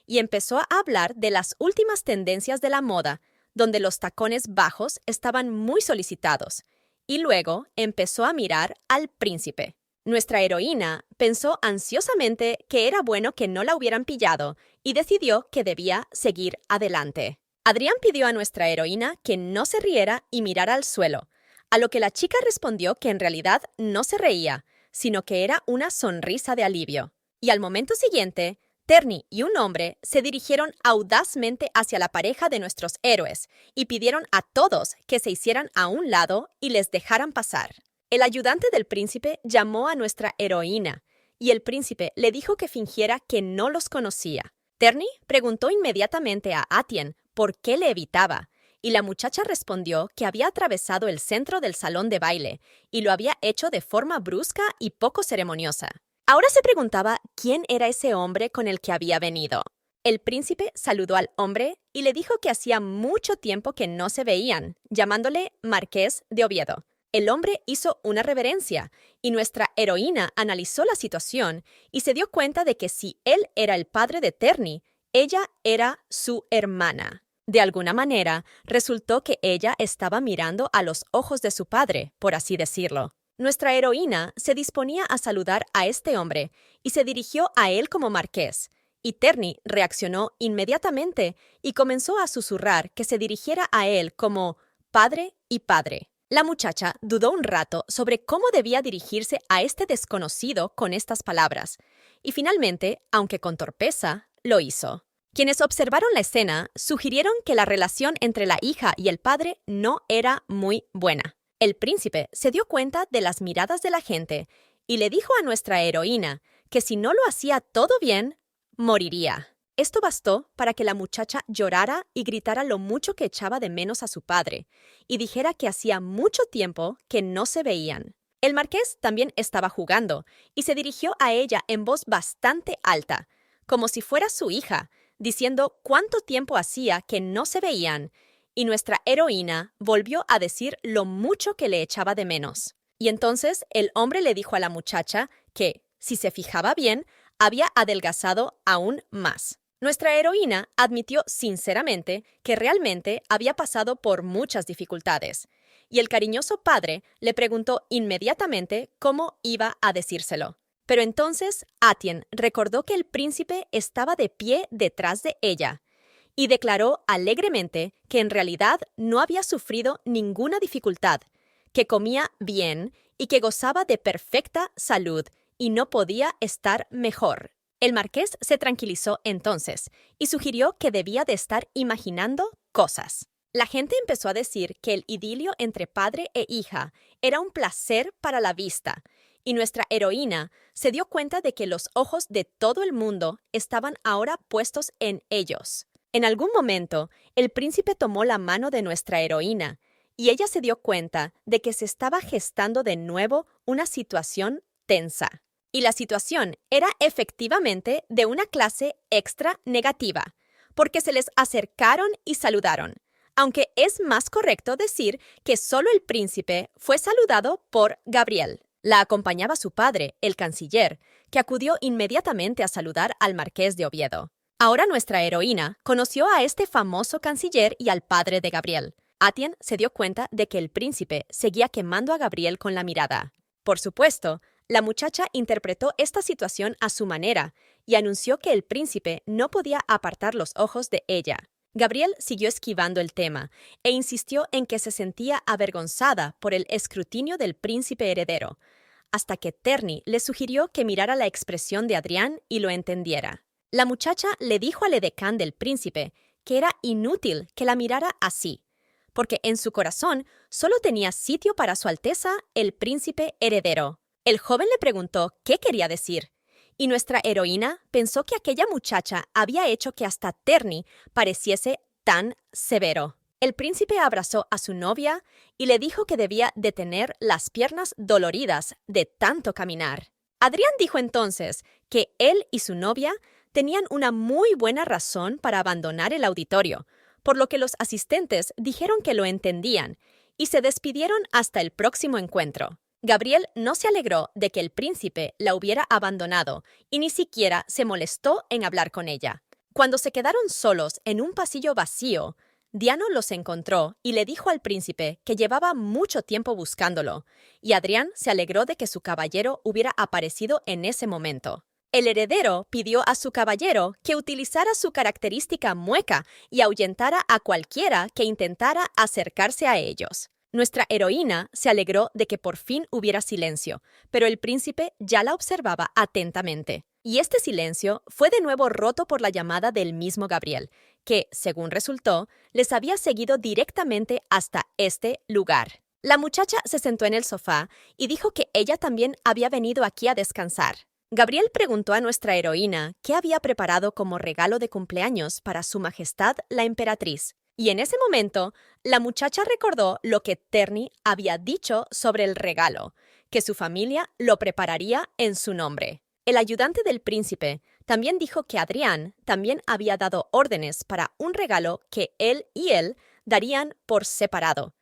y empezó a hablar de las últimas tendencias de la moda, donde los tacones bajos estaban muy solicitados, y luego empezó a mirar al príncipe. Nuestra heroína pensó ansiosamente que era bueno que no la hubieran pillado y decidió que debía seguir adelante. Adrián pidió a nuestra heroína que no se riera y mirara al suelo, a lo que la chica respondió que en realidad no se reía, sino que era una sonrisa de alivio. Y al momento siguiente, Terni y un hombre se dirigieron audazmente hacia la pareja de nuestros héroes y pidieron a todos que se hicieran a un lado y les dejaran pasar. El ayudante del príncipe llamó a nuestra heroína y el príncipe le dijo que fingiera que no los conocía. Terni preguntó inmediatamente a Atien por qué le evitaba, y la muchacha respondió que había atravesado el centro del salón de baile y lo había hecho de forma brusca y poco ceremoniosa. Ahora se preguntaba quién era ese hombre con el que había venido. El príncipe saludó al hombre y le dijo que hacía mucho tiempo que no se veían, llamándole Marqués de Oviedo. El hombre hizo una reverencia y nuestra heroína analizó la situación y se dio cuenta de que si él era el padre de Terni, ella era su hermana. De alguna manera, resultó que ella estaba mirando a los ojos de su padre, por así decirlo. Nuestra heroína se disponía a saludar a este hombre y se dirigió a él como marqués, y Terni reaccionó inmediatamente y comenzó a susurrar que se dirigiera a él como padre y padre. La muchacha dudó un rato sobre cómo debía dirigirse a este desconocido con estas palabras, y finalmente, aunque con torpeza, lo hizo. Quienes observaron la escena sugirieron que la relación entre la hija y el padre no era muy buena. El príncipe se dio cuenta de las miradas de la gente y le dijo a nuestra heroína que si no lo hacía todo bien, moriría. Esto bastó para que la muchacha llorara y gritara lo mucho que echaba de menos a su padre, y dijera que hacía mucho tiempo que no se veían. El marqués también estaba jugando, y se dirigió a ella en voz bastante alta, como si fuera su hija, diciendo cuánto tiempo hacía que no se veían, y nuestra heroína volvió a decir lo mucho que le echaba de menos. Y entonces el hombre le dijo a la muchacha que, si se fijaba bien, había adelgazado aún más. Nuestra heroína admitió sinceramente que realmente había pasado por muchas dificultades, y el cariñoso padre le preguntó inmediatamente cómo iba a decírselo. Pero entonces Atien recordó que el príncipe estaba de pie detrás de ella, y declaró alegremente que en realidad no había sufrido ninguna dificultad, que comía bien y que gozaba de perfecta salud y no podía estar mejor. El marqués se tranquilizó entonces y sugirió que debía de estar imaginando cosas. La gente empezó a decir que el idilio entre padre e hija era un placer para la vista, y nuestra heroína se dio cuenta de que los ojos de todo el mundo estaban ahora puestos en ellos. En algún momento, el príncipe tomó la mano de nuestra heroína, y ella se dio cuenta de que se estaba gestando de nuevo una situación tensa. Y la situación era efectivamente de una clase extra negativa, porque se les acercaron y saludaron, aunque es más correcto decir que solo el príncipe fue saludado por Gabriel. La acompañaba su padre, el canciller, que acudió inmediatamente a saludar al marqués de Oviedo. Ahora nuestra heroína conoció a este famoso canciller y al padre de Gabriel. Atien se dio cuenta de que el príncipe seguía quemando a Gabriel con la mirada. Por supuesto, la muchacha interpretó esta situación a su manera y anunció que el príncipe no podía apartar los ojos de ella. Gabriel siguió esquivando el tema e insistió en que se sentía avergonzada por el escrutinio del príncipe heredero, hasta que Terni le sugirió que mirara la expresión de Adrián y lo entendiera. La muchacha le dijo al edecán del príncipe que era inútil que la mirara así, porque en su corazón solo tenía sitio para Su Alteza el príncipe heredero. El joven le preguntó qué quería decir, y nuestra heroína pensó que aquella muchacha había hecho que hasta Terni pareciese tan severo. El príncipe abrazó a su novia y le dijo que debía de tener las piernas doloridas de tanto caminar. Adrián dijo entonces que él y su novia tenían una muy buena razón para abandonar el auditorio, por lo que los asistentes dijeron que lo entendían y se despidieron hasta el próximo encuentro. Gabriel no se alegró de que el príncipe la hubiera abandonado y ni siquiera se molestó en hablar con ella. Cuando se quedaron solos en un pasillo vacío, Diano los encontró y le dijo al príncipe que llevaba mucho tiempo buscándolo, y Adrián se alegró de que su caballero hubiera aparecido en ese momento. El heredero pidió a su caballero que utilizara su característica mueca y ahuyentara a cualquiera que intentara acercarse a ellos. Nuestra heroína se alegró de que por fin hubiera silencio, pero el príncipe ya la observaba atentamente. Y este silencio fue de nuevo roto por la llamada del mismo Gabriel, que, según resultó, les había seguido directamente hasta este lugar. La muchacha se sentó en el sofá y dijo que ella también había venido aquí a descansar. Gabriel preguntó a nuestra heroína qué había preparado como regalo de cumpleaños para Su Majestad la Emperatriz. Y en ese momento, la muchacha recordó lo que Terni había dicho sobre el regalo, que su familia lo prepararía en su nombre. El ayudante del príncipe también dijo que Adrián también había dado órdenes para un regalo que él y él darían por separado,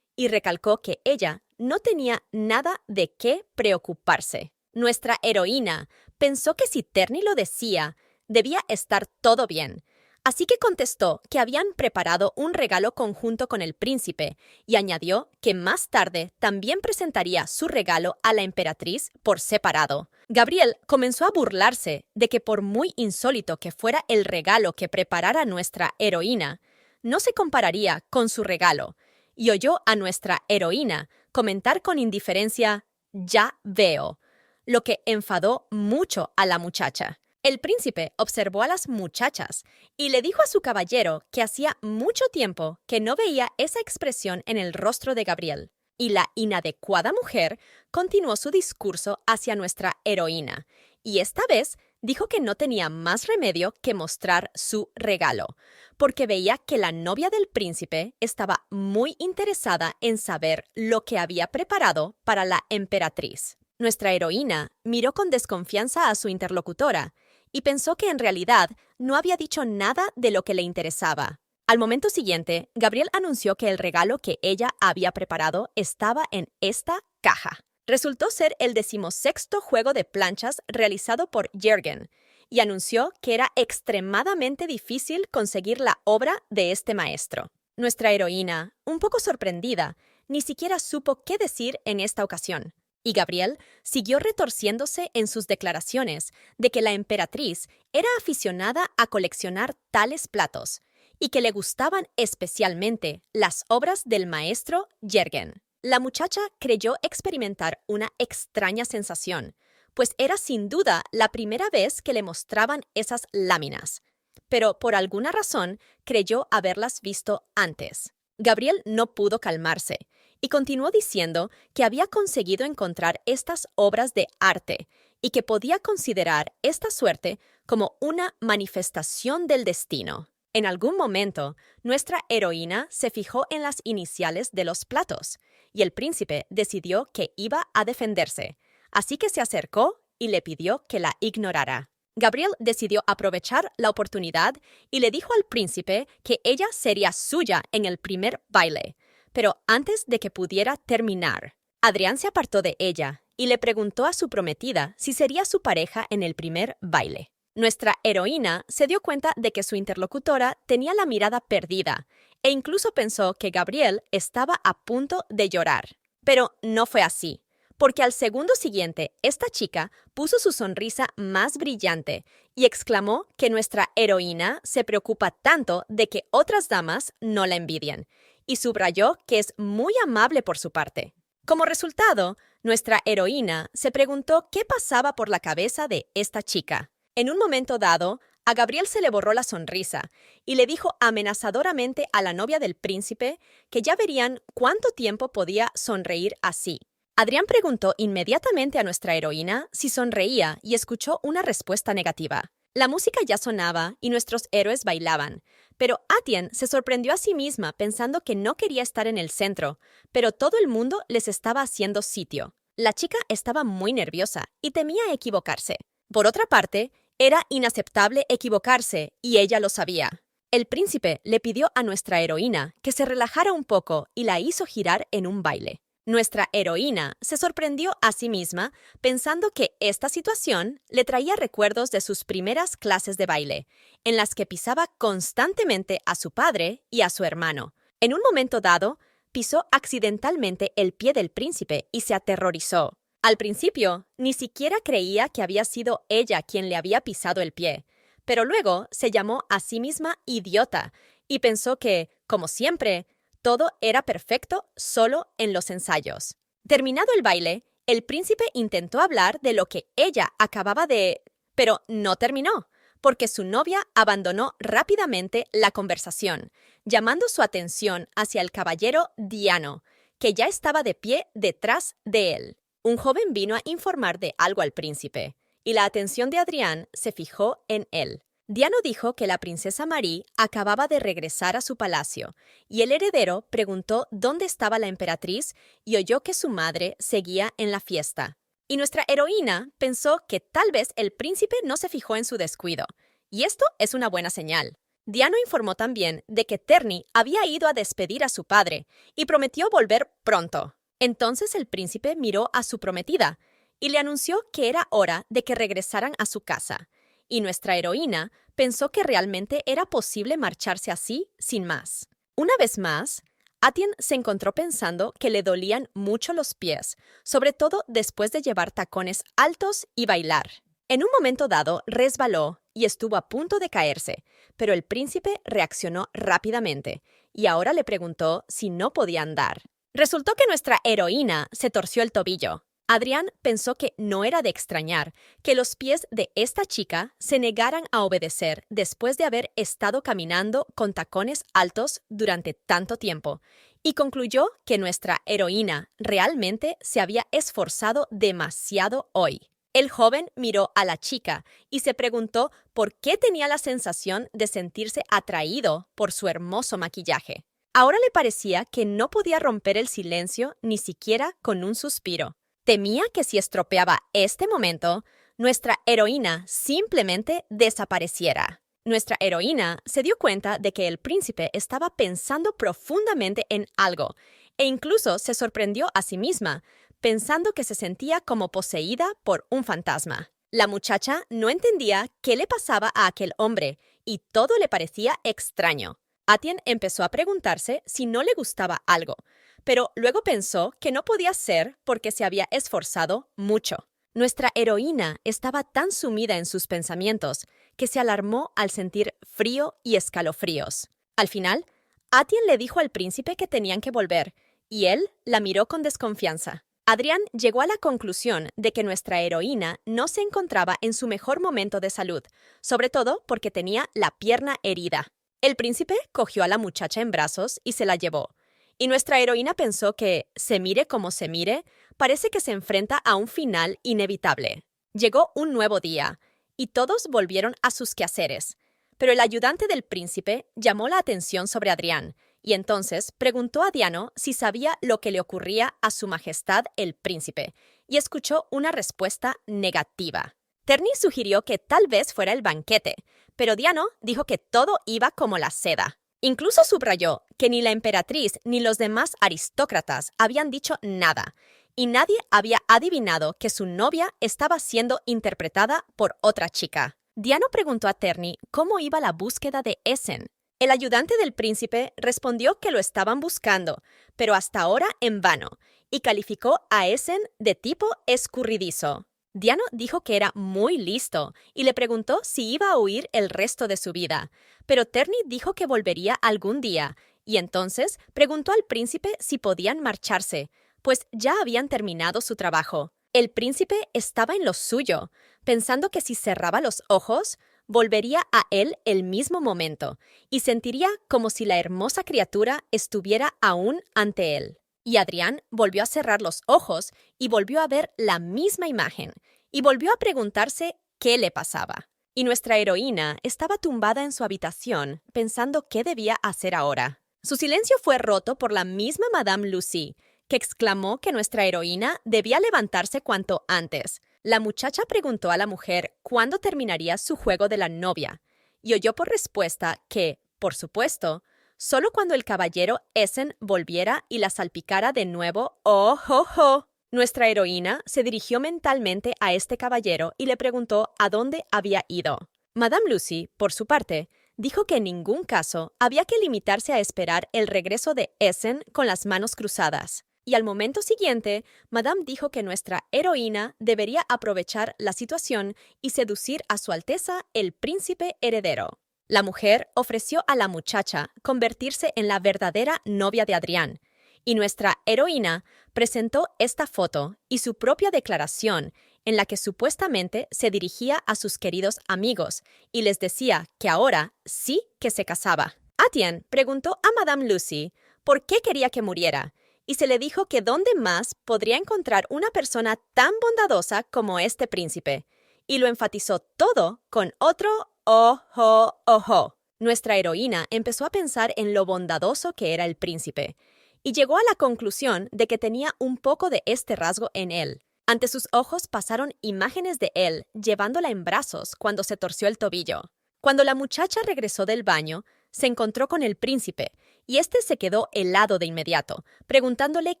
y recalcó que ella no tenía nada de qué preocuparse. Nuestra heroína pensó que si Terni lo decía, debía estar todo bien, así que contestó que habían preparado un regalo conjunto con el príncipe y añadió que más tarde también presentaría su regalo a la emperatriz por separado. Gabriel comenzó a burlarse de que por muy insólito que fuera el regalo que preparara nuestra heroína, no se compararía con su regalo, y oyó a nuestra heroína comentar con indiferencia «ya veo», lo que enfadó mucho a la muchacha. El príncipe observó a las muchachas y le dijo a su caballero que hacía mucho tiempo que no veía esa expresión en el rostro de Gabriel. Y la inadecuada mujer continuó su discurso hacia nuestra heroína, y esta vez dijo que no tenía más remedio que mostrar su regalo, porque veía que la novia del príncipe estaba muy interesada en saber lo que había preparado para la emperatriz. Nuestra heroína miró con desconfianza a su interlocutora y pensó que en realidad no había dicho nada de lo que le interesaba. Al momento siguiente, Gabriel anunció que el regalo que ella había preparado estaba en esta caja. Resultó ser el 16º juego de planchas realizado por Jürgen, y anunció que era extremadamente difícil conseguir la obra de este maestro. Nuestra heroína, un poco sorprendida, ni siquiera supo qué decir en esta ocasión. Y Gabriel siguió retorciéndose en sus declaraciones de que la emperatriz era aficionada a coleccionar tales platos y que le gustaban especialmente las obras del maestro Jürgen. La muchacha creyó experimentar una extraña sensación, pues era sin duda la primera vez que le mostraban esas láminas, pero por alguna razón creyó haberlas visto antes. Gabriel no pudo calmarse y continuó diciendo que había conseguido encontrar estas obras de arte y que podía considerar esta suerte como una manifestación del destino. En algún momento, nuestra heroína se fijó en las iniciales de los platos y el príncipe decidió que iba a defenderse, así que se acercó y le pidió que la ignorara. Gabriel decidió aprovechar la oportunidad y le dijo al príncipe que ella sería suya en el primer baile, pero antes de que pudiera terminar, Adrián se apartó de ella y le preguntó a su prometida si sería su pareja en el primer baile. Nuestra heroína se dio cuenta de que su interlocutora tenía la mirada perdida e incluso pensó que Gabriel estaba a punto de llorar. Pero no fue así, porque al segundo siguiente, esta chica puso su sonrisa más brillante y exclamó que nuestra heroína se preocupa tanto de que otras damas no la envidian, y subrayó que es muy amable por su parte. Como resultado, nuestra heroína se preguntó qué pasaba por la cabeza de esta chica. En un momento dado, a Gabriel se le borró la sonrisa y le dijo amenazadoramente a la novia del príncipe que ya verían cuánto tiempo podía sonreír así. Adrián preguntó inmediatamente a nuestra heroína si sonreía y escuchó una respuesta negativa. La música ya sonaba y nuestros héroes bailaban, pero Atien se sorprendió a sí misma pensando que no quería estar en el centro, pero todo el mundo les estaba haciendo sitio. La chica estaba muy nerviosa y temía equivocarse. Por otra parte, era inaceptable equivocarse y ella lo sabía. El príncipe le pidió a nuestra heroína que se relajara un poco y la hizo girar en un baile. Nuestra heroína se sorprendió a sí misma pensando que esta situación le traía recuerdos de sus primeras clases de baile, en las que pisaba constantemente a su padre y a su hermano. En un momento dado, pisó accidentalmente el pie del príncipe y se aterrorizó. Al principio, ni siquiera creía que había sido ella quien le había pisado el pie, pero luego se llamó a sí misma idiota y pensó que, como siempre, todo era perfecto solo en los ensayos. Terminado el baile, el príncipe intentó hablar de lo que ella acababa de... Pero no terminó, porque su novia abandonó rápidamente la conversación, llamando su atención hacia el caballero Diano, que ya estaba de pie detrás de él. Un joven vino a informar de algo al príncipe, y la atención de Adrián se fijó en él. Diano dijo que la princesa Marie acababa de regresar a su palacio, y el heredero preguntó dónde estaba la emperatriz y oyó que su madre seguía en la fiesta. Y nuestra heroína pensó que tal vez el príncipe no se fijó en su descuido, y esto es una buena señal. Diano informó también de que Terni había ido a despedir a su padre y prometió volver pronto. Entonces el príncipe miró a su prometida y le anunció que era hora de que regresaran a su casa. Y nuestra heroína pensó que realmente era posible marcharse así, sin más. Una vez más, Atien se encontró pensando que le dolían mucho los pies, sobre todo después de llevar tacones altos y bailar. En un momento dado, resbaló y estuvo a punto de caerse, pero el príncipe reaccionó rápidamente y ahora le preguntó si no podía andar. Resultó que nuestra heroína se torció el tobillo. Adrián pensó que no era de extrañar que los pies de esta chica se negaran a obedecer después de haber estado caminando con tacones altos durante tanto tiempo, y concluyó que nuestra heroína realmente se había esforzado demasiado hoy. El joven miró a la chica y se preguntó por qué tenía la sensación de sentirse atraído por su hermoso maquillaje. Ahora le parecía que no podía romper el silencio ni siquiera con un suspiro. Temía que si estropeaba este momento, nuestra heroína simplemente desapareciera. Nuestra heroína se dio cuenta de que el príncipe estaba pensando profundamente en algo e incluso se sorprendió a sí misma, pensando que se sentía como poseída por un fantasma. La muchacha no entendía qué le pasaba a aquel hombre y todo le parecía extraño. Atien empezó a preguntarse si no le gustaba algo, pero luego pensó que no podía ser porque se había esforzado mucho. Nuestra heroína estaba tan sumida en sus pensamientos que se alarmó al sentir frío y escalofríos. Al final, Atien le dijo al príncipe que tenían que volver, y él la miró con desconfianza. Adrián llegó a la conclusión de que nuestra heroína no se encontraba en su mejor momento de salud, sobre todo porque tenía la pierna herida. El príncipe cogió a la muchacha en brazos y se la llevó. Y nuestra heroína pensó que, se mire como se mire, parece que se enfrenta a un final inevitable. Llegó un nuevo día, y todos volvieron a sus quehaceres. Pero el ayudante del príncipe llamó la atención sobre Adrián, y entonces preguntó a Diano si sabía lo que le ocurría a su majestad el príncipe, y escuchó una respuesta negativa. Terni sugirió que tal vez fuera el banquete, pero Diano dijo que todo iba como la seda. Incluso subrayó que ni la emperatriz ni los demás aristócratas habían dicho nada, y nadie había adivinado que su novia estaba siendo interpretada por otra chica. Diano preguntó a Terni cómo iba la búsqueda de Essen. El ayudante del príncipe respondió que lo estaban buscando, pero hasta ahora en vano, y calificó a Essen de tipo escurridizo. Diano dijo que era muy listo y le preguntó si iba a huir el resto de su vida, pero Terni dijo que volvería algún día, y entonces preguntó al príncipe si podían marcharse, pues ya habían terminado su trabajo. El príncipe estaba en lo suyo, pensando que si cerraba los ojos, volvería a él el mismo momento, y sentiría como si la hermosa criatura estuviera aún ante él. Y Adrián volvió a cerrar los ojos y volvió a ver la misma imagen, y volvió a preguntarse qué le pasaba. Y nuestra heroína estaba tumbada en su habitación, pensando qué debía hacer ahora. Su silencio fue roto por la misma Madame Lucy, que exclamó que nuestra heroína debía levantarse cuanto antes. La muchacha preguntó a la mujer cuándo terminaría su juego de la novia, y oyó por respuesta que, por supuesto, solo cuando el caballero Essen volviera y la salpicara de nuevo. ¡Oh, oh, oh! Nuestra heroína se dirigió mentalmente a este caballero y le preguntó a dónde había ido. Madame Lucy, por su parte, dijo que en ningún caso había que limitarse a esperar el regreso de Essen con las manos cruzadas. Y al momento siguiente, Madame dijo que nuestra heroína debería aprovechar la situación y seducir a Su Alteza el príncipe heredero. La mujer ofreció a la muchacha convertirse en la verdadera novia de Adrián, y nuestra heroína presentó esta foto y su propia declaración en la que supuestamente se dirigía a sus queridos amigos y les decía que ahora sí que se casaba. Atienne preguntó a Madame Lucy por qué quería que muriera, y se le dijo que dónde más podría encontrar una persona tan bondadosa como este príncipe, y lo enfatizó todo con otro ojo, ojo. Nuestra heroína empezó a pensar en lo bondadoso que era el príncipe, y llegó a la conclusión de que tenía un poco de este rasgo en él. Ante sus ojos pasaron imágenes de él llevándola en brazos cuando se torció el tobillo. Cuando la muchacha regresó del baño, se encontró con el príncipe, y éste se quedó helado de inmediato, preguntándole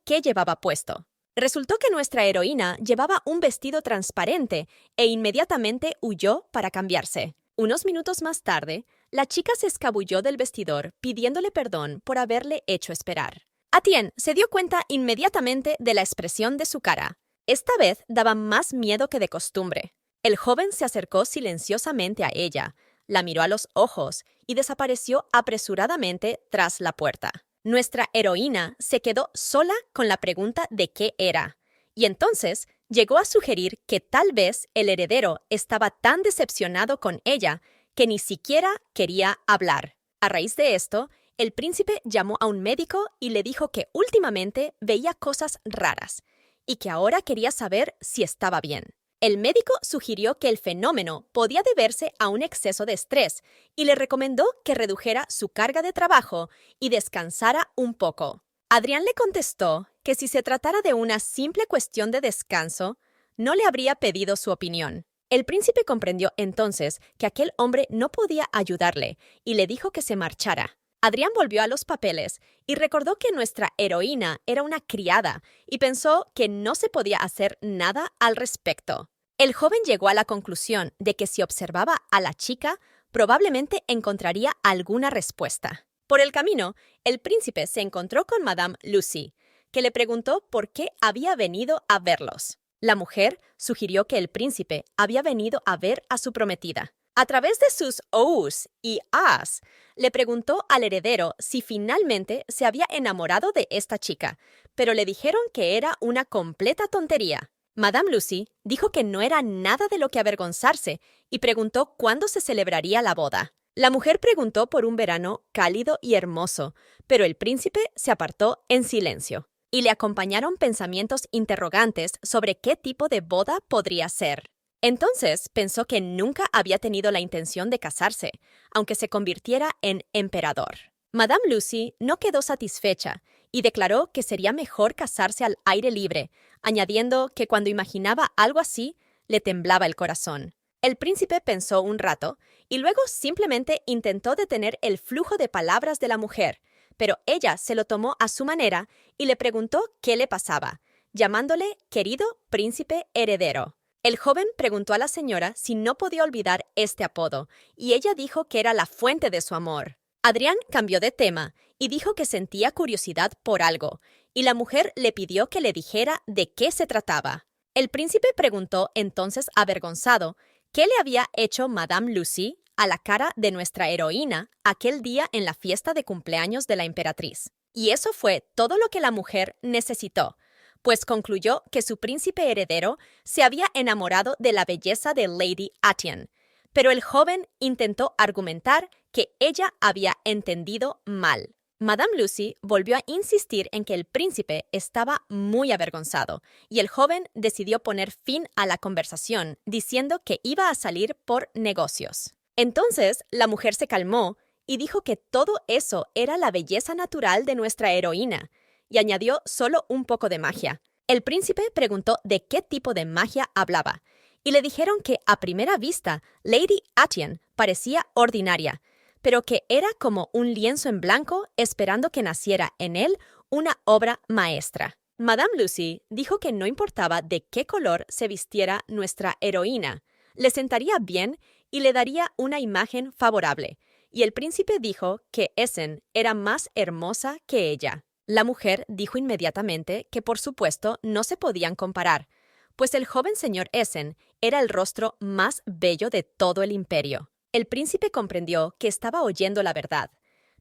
qué llevaba puesto. Resultó que nuestra heroína llevaba un vestido transparente e inmediatamente huyó para cambiarse. Unos minutos más tarde, la chica se escabulló del vestidor pidiéndole perdón por haberle hecho esperar. Atienne se dio cuenta inmediatamente de la expresión de su cara. Esta vez daba más miedo que de costumbre. El joven se acercó silenciosamente a ella, la miró a los ojos y desapareció apresuradamente tras la puerta. Nuestra heroína se quedó sola con la pregunta de qué era, y entonces llegó a sugerir que tal vez el heredero estaba tan decepcionado con ella que ni siquiera quería hablar. A raíz de esto, el príncipe llamó a un médico y le dijo que últimamente veía cosas raras y que ahora quería saber si estaba bien. El médico sugirió que el fenómeno podía deberse a un exceso de estrés y le recomendó que redujera su carga de trabajo y descansara un poco. Adrián le contestó que si se tratara de una simple cuestión de descanso, no le habría pedido su opinión. El príncipe comprendió entonces que aquel hombre no podía ayudarle y le dijo que se marchara. Adrián volvió a los papeles y recordó que nuestra heroína era una criada y pensó que no se podía hacer nada al respecto. El joven llegó a la conclusión de que si observaba a la chica, probablemente encontraría alguna respuesta. Por el camino, el príncipe se encontró con Madame Lucy, que le preguntó por qué había venido a verlos. La mujer sugirió que el príncipe había venido a ver a su prometida. A través de sus ohs y ahs, le preguntó al heredero si finalmente se había enamorado de esta chica, pero le dijeron que era una completa tontería. Madame Lucy dijo que no era nada de lo que avergonzarse y preguntó cuándo se celebraría la boda. La mujer preguntó por un verano cálido y hermoso, pero el príncipe se apartó en silencio, y le acompañaron pensamientos interrogantes sobre qué tipo de boda podría ser. Entonces pensó que nunca había tenido la intención de casarse, aunque se convirtiera en emperador. Madame Lucy no quedó satisfecha y declaró que sería mejor casarse al aire libre, añadiendo que cuando imaginaba algo así, le temblaba el corazón. El príncipe pensó un rato y luego simplemente intentó detener el flujo de palabras de la mujer, pero ella se lo tomó a su manera y le preguntó qué le pasaba, llamándole querido príncipe heredero. El joven preguntó a la señora si no podía olvidar este apodo, y ella dijo que era la fuente de su amor. Adrián cambió de tema y dijo que sentía curiosidad por algo, y la mujer le pidió que le dijera de qué se trataba. El príncipe preguntó entonces avergonzado qué le había hecho Madame Lucy a la cara de nuestra heroína aquel día en la fiesta de cumpleaños de la emperatriz. Y eso fue todo lo que la mujer necesitó, pues concluyó que su príncipe heredero se había enamorado de la belleza de Lady Atienne, pero el joven intentó argumentar que ella había entendido mal. Madame Lucy volvió a insistir en que el príncipe estaba muy avergonzado, y el joven decidió poner fin a la conversación, diciendo que iba a salir por negocios. Entonces, la mujer se calmó y dijo que todo eso era la belleza natural de nuestra heroína, y añadió solo un poco de magia. El príncipe preguntó de qué tipo de magia hablaba, y le dijeron que a primera vista Lady Atienne parecía ordinaria, pero que era como un lienzo en blanco esperando que naciera en él una obra maestra. Madame Lucy dijo que no importaba de qué color se vistiera nuestra heroína, le sentaría bien y le daría una imagen favorable, y el príncipe dijo que Essen era más hermosa que ella. La mujer dijo inmediatamente que por supuesto no se podían comparar, pues el joven señor Essen era el rostro más bello de todo el imperio. El príncipe comprendió que estaba oyendo la verdad,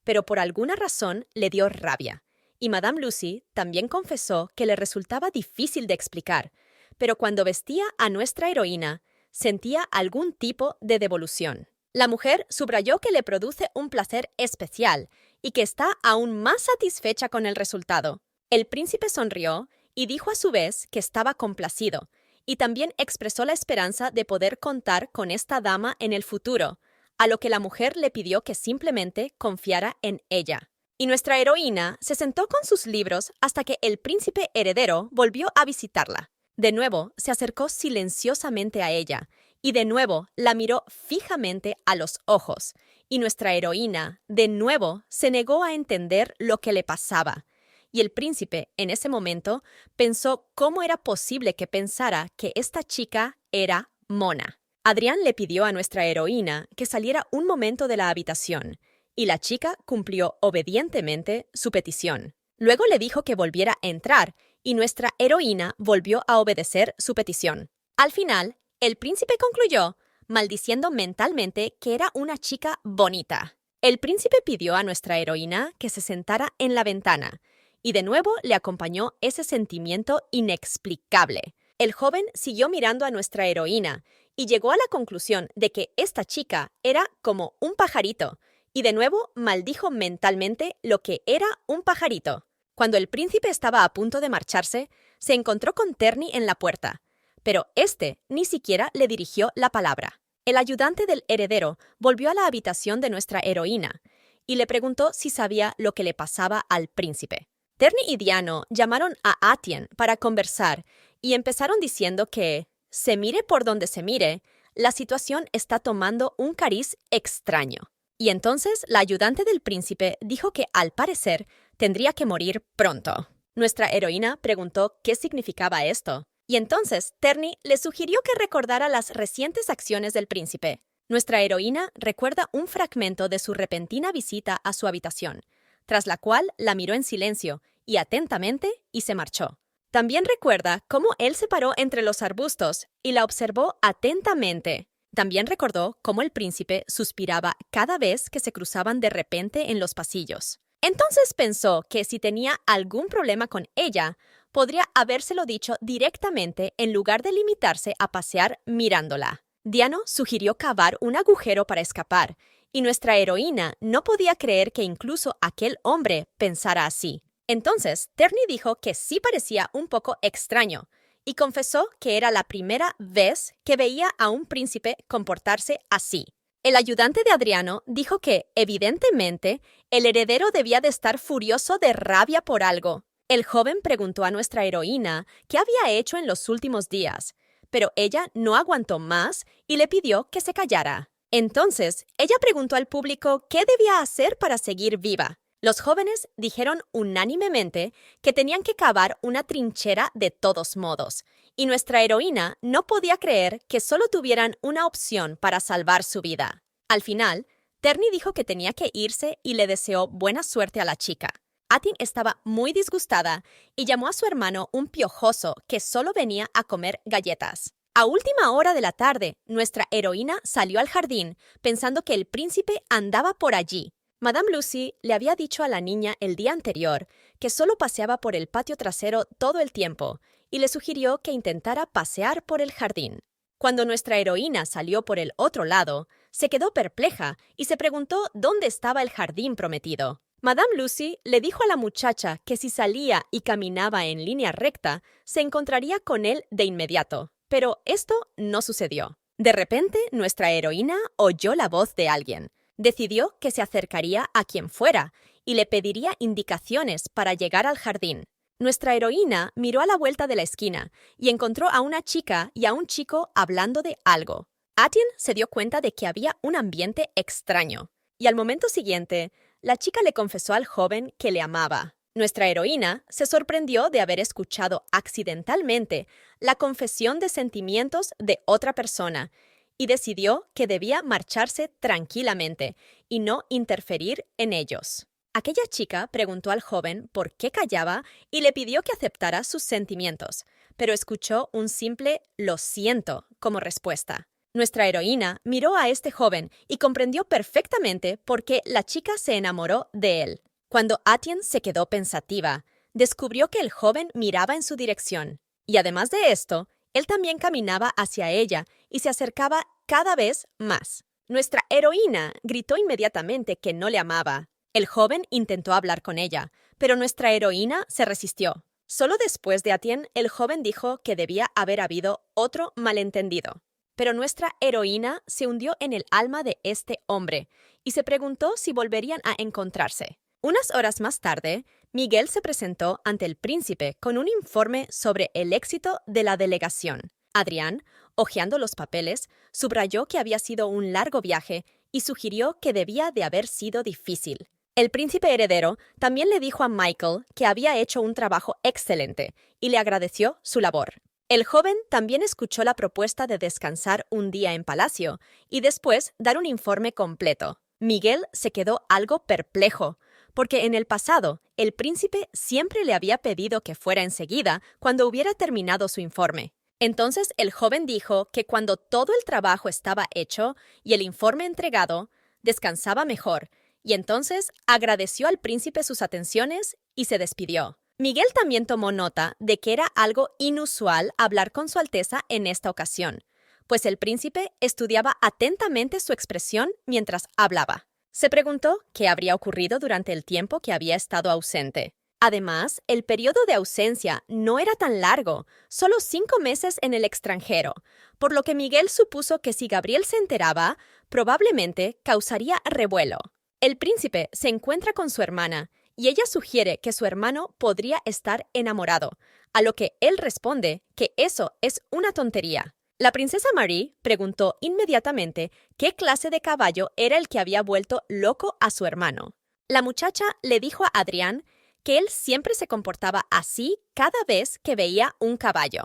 pero por alguna razón le dio rabia, y Madame Lucy también confesó que le resultaba difícil de explicar, pero cuando vestía a nuestra heroína, sentía algún tipo de devolución. La mujer subrayó que le produce un placer especial y que está aún más satisfecha con el resultado. El príncipe sonrió y dijo a su vez que estaba complacido, y también expresó la esperanza de poder contar con esta dama en el futuro, a lo que la mujer le pidió que simplemente confiara en ella. Y nuestra heroína se sentó con sus libros hasta que el príncipe heredero volvió a visitarla. De nuevo se acercó silenciosamente a ella, y de nuevo la miró fijamente a los ojos, y nuestra heroína de nuevo se negó a entender lo que le pasaba. Y el príncipe, en ese momento, pensó cómo era posible que pensara que esta chica era mona. Adrián le pidió a nuestra heroína que saliera un momento de la habitación, y la chica cumplió obedientemente su petición. Luego le dijo que volviera a entrar, y nuestra heroína volvió a obedecer su petición. Al final, el príncipe concluyó, maldiciendo mentalmente que era una chica bonita. El príncipe pidió a nuestra heroína que se sentara en la ventana, y de nuevo le acompañó ese sentimiento inexplicable. El joven siguió mirando a nuestra heroína y llegó a la conclusión de que esta chica era como un pajarito, y de nuevo maldijo mentalmente lo que era un pajarito. Cuando el príncipe estaba a punto de marcharse, se encontró con Terni en la puerta, pero éste ni siquiera le dirigió la palabra. El ayudante del heredero volvió a la habitación de nuestra heroína y le preguntó si sabía lo que le pasaba al príncipe. Terni y Diano llamaron a Atien para conversar y empezaron diciendo que, se mire por donde se mire, la situación está tomando un cariz extraño. Y entonces la ayudante del príncipe dijo que, al parecer, tendría que morir pronto. Nuestra heroína preguntó qué significaba esto, y entonces Terni le sugirió que recordara las recientes acciones del príncipe. Nuestra heroína recuerda un fragmento de su repentina visita a su habitación, tras la cual la miró en silencio y atentamente y se marchó. También recuerda cómo él se paró entre los arbustos y la observó atentamente. También recordó cómo el príncipe suspiraba cada vez que se cruzaban de repente en los pasillos. Entonces pensó que si tenía algún problema con ella, podría habérselo dicho directamente en lugar de limitarse a pasear mirándola. Diano sugirió cavar un agujero para escapar, y nuestra heroína no podía creer que incluso aquel hombre pensara así. Entonces, Terni dijo que sí parecía un poco extraño, y confesó que era la primera vez que veía a un príncipe comportarse así. El ayudante de Adriano dijo que, evidentemente, el heredero debía de estar furioso de rabia por algo. El joven preguntó a nuestra heroína qué había hecho en los últimos días, pero ella no aguantó más y le pidió que se callara. Entonces, ella preguntó al público qué debía hacer para seguir viva. Los jóvenes dijeron unánimemente que tenían que cavar una trinchera de todos modos, y nuestra heroína no podía creer que solo tuvieran una opción para salvar su vida. Al final, Terni dijo que tenía que irse y le deseó buena suerte a la chica. Atin estaba muy disgustada y llamó a su hermano un piojoso que solo venía a comer galletas. A última hora de la tarde, nuestra heroína salió al jardín pensando que el príncipe andaba por allí. Madame Lucy le había dicho a la niña el día anterior que solo paseaba por el patio trasero todo el tiempo y le sugirió que intentara pasear por el jardín. Cuando nuestra heroína salió por el otro lado, se quedó perpleja y se preguntó dónde estaba el jardín prometido. Madame Lucy le dijo a la muchacha que si salía y caminaba en línea recta, se encontraría con él de inmediato, pero esto no sucedió. De repente, nuestra heroína oyó la voz de alguien. Decidió que se acercaría a quien fuera y le pediría indicaciones para llegar al jardín. Nuestra heroína miró a la vuelta de la esquina y encontró a una chica y a un chico hablando de algo. Atien se dio cuenta de que había un ambiente extraño y al momento siguiente, la chica le confesó al joven que le amaba. Nuestra heroína se sorprendió de haber escuchado accidentalmente la confesión de sentimientos de otra persona y decidió que debía marcharse tranquilamente y no interferir en ellos. Aquella chica preguntó al joven por qué callaba y le pidió que aceptara sus sentimientos, pero escuchó un simple «lo siento» como respuesta. Nuestra heroína miró a este joven y comprendió perfectamente por qué la chica se enamoró de él. Cuando Atien se quedó pensativa, descubrió que el joven miraba en su dirección, y además de esto, él también caminaba hacia ella y se acercaba cada vez más. Nuestra heroína gritó inmediatamente que no le amaba. El joven intentó hablar con ella, pero nuestra heroína se resistió. Solo después de Atien, el joven dijo que debía haber habido otro malentendido. Pero nuestra heroína se hundió en el alma de este hombre y se preguntó si volverían a encontrarse. Unas horas más tarde, Miguel se presentó ante el príncipe con un informe sobre el éxito de la delegación. Adrián, hojeando los papeles, subrayó que había sido un largo viaje y sugirió que debía de haber sido difícil. El príncipe heredero también le dijo a Michael que había hecho un trabajo excelente y le agradeció su labor. El joven también escuchó la propuesta de descansar un día en palacio y después dar un informe completo. Miguel se quedó algo perplejo, porque en el pasado el príncipe siempre le había pedido que fuera enseguida cuando hubiera terminado su informe. Entonces el joven dijo que cuando todo el trabajo estaba hecho y el informe entregado, descansaba mejor, y entonces agradeció al príncipe sus atenciones y se despidió. Miguel también tomó nota de que era algo inusual hablar con Su Alteza en esta ocasión, pues el príncipe estudiaba atentamente su expresión mientras hablaba. Se preguntó qué habría ocurrido durante el tiempo que había estado ausente. Además, el periodo de ausencia no era tan largo, solo 5 meses en el extranjero, por lo que Miguel supuso que si Gabriel se enteraba, probablemente causaría revuelo. El príncipe se encuentra con su hermana y ella sugiere que su hermano podría estar enamorado, a lo que él responde que eso es una tontería. La princesa Marie preguntó inmediatamente qué clase de caballo era el que había vuelto loco a su hermano. La muchacha le dijo a Adrián que él siempre se comportaba así cada vez que veía un caballo.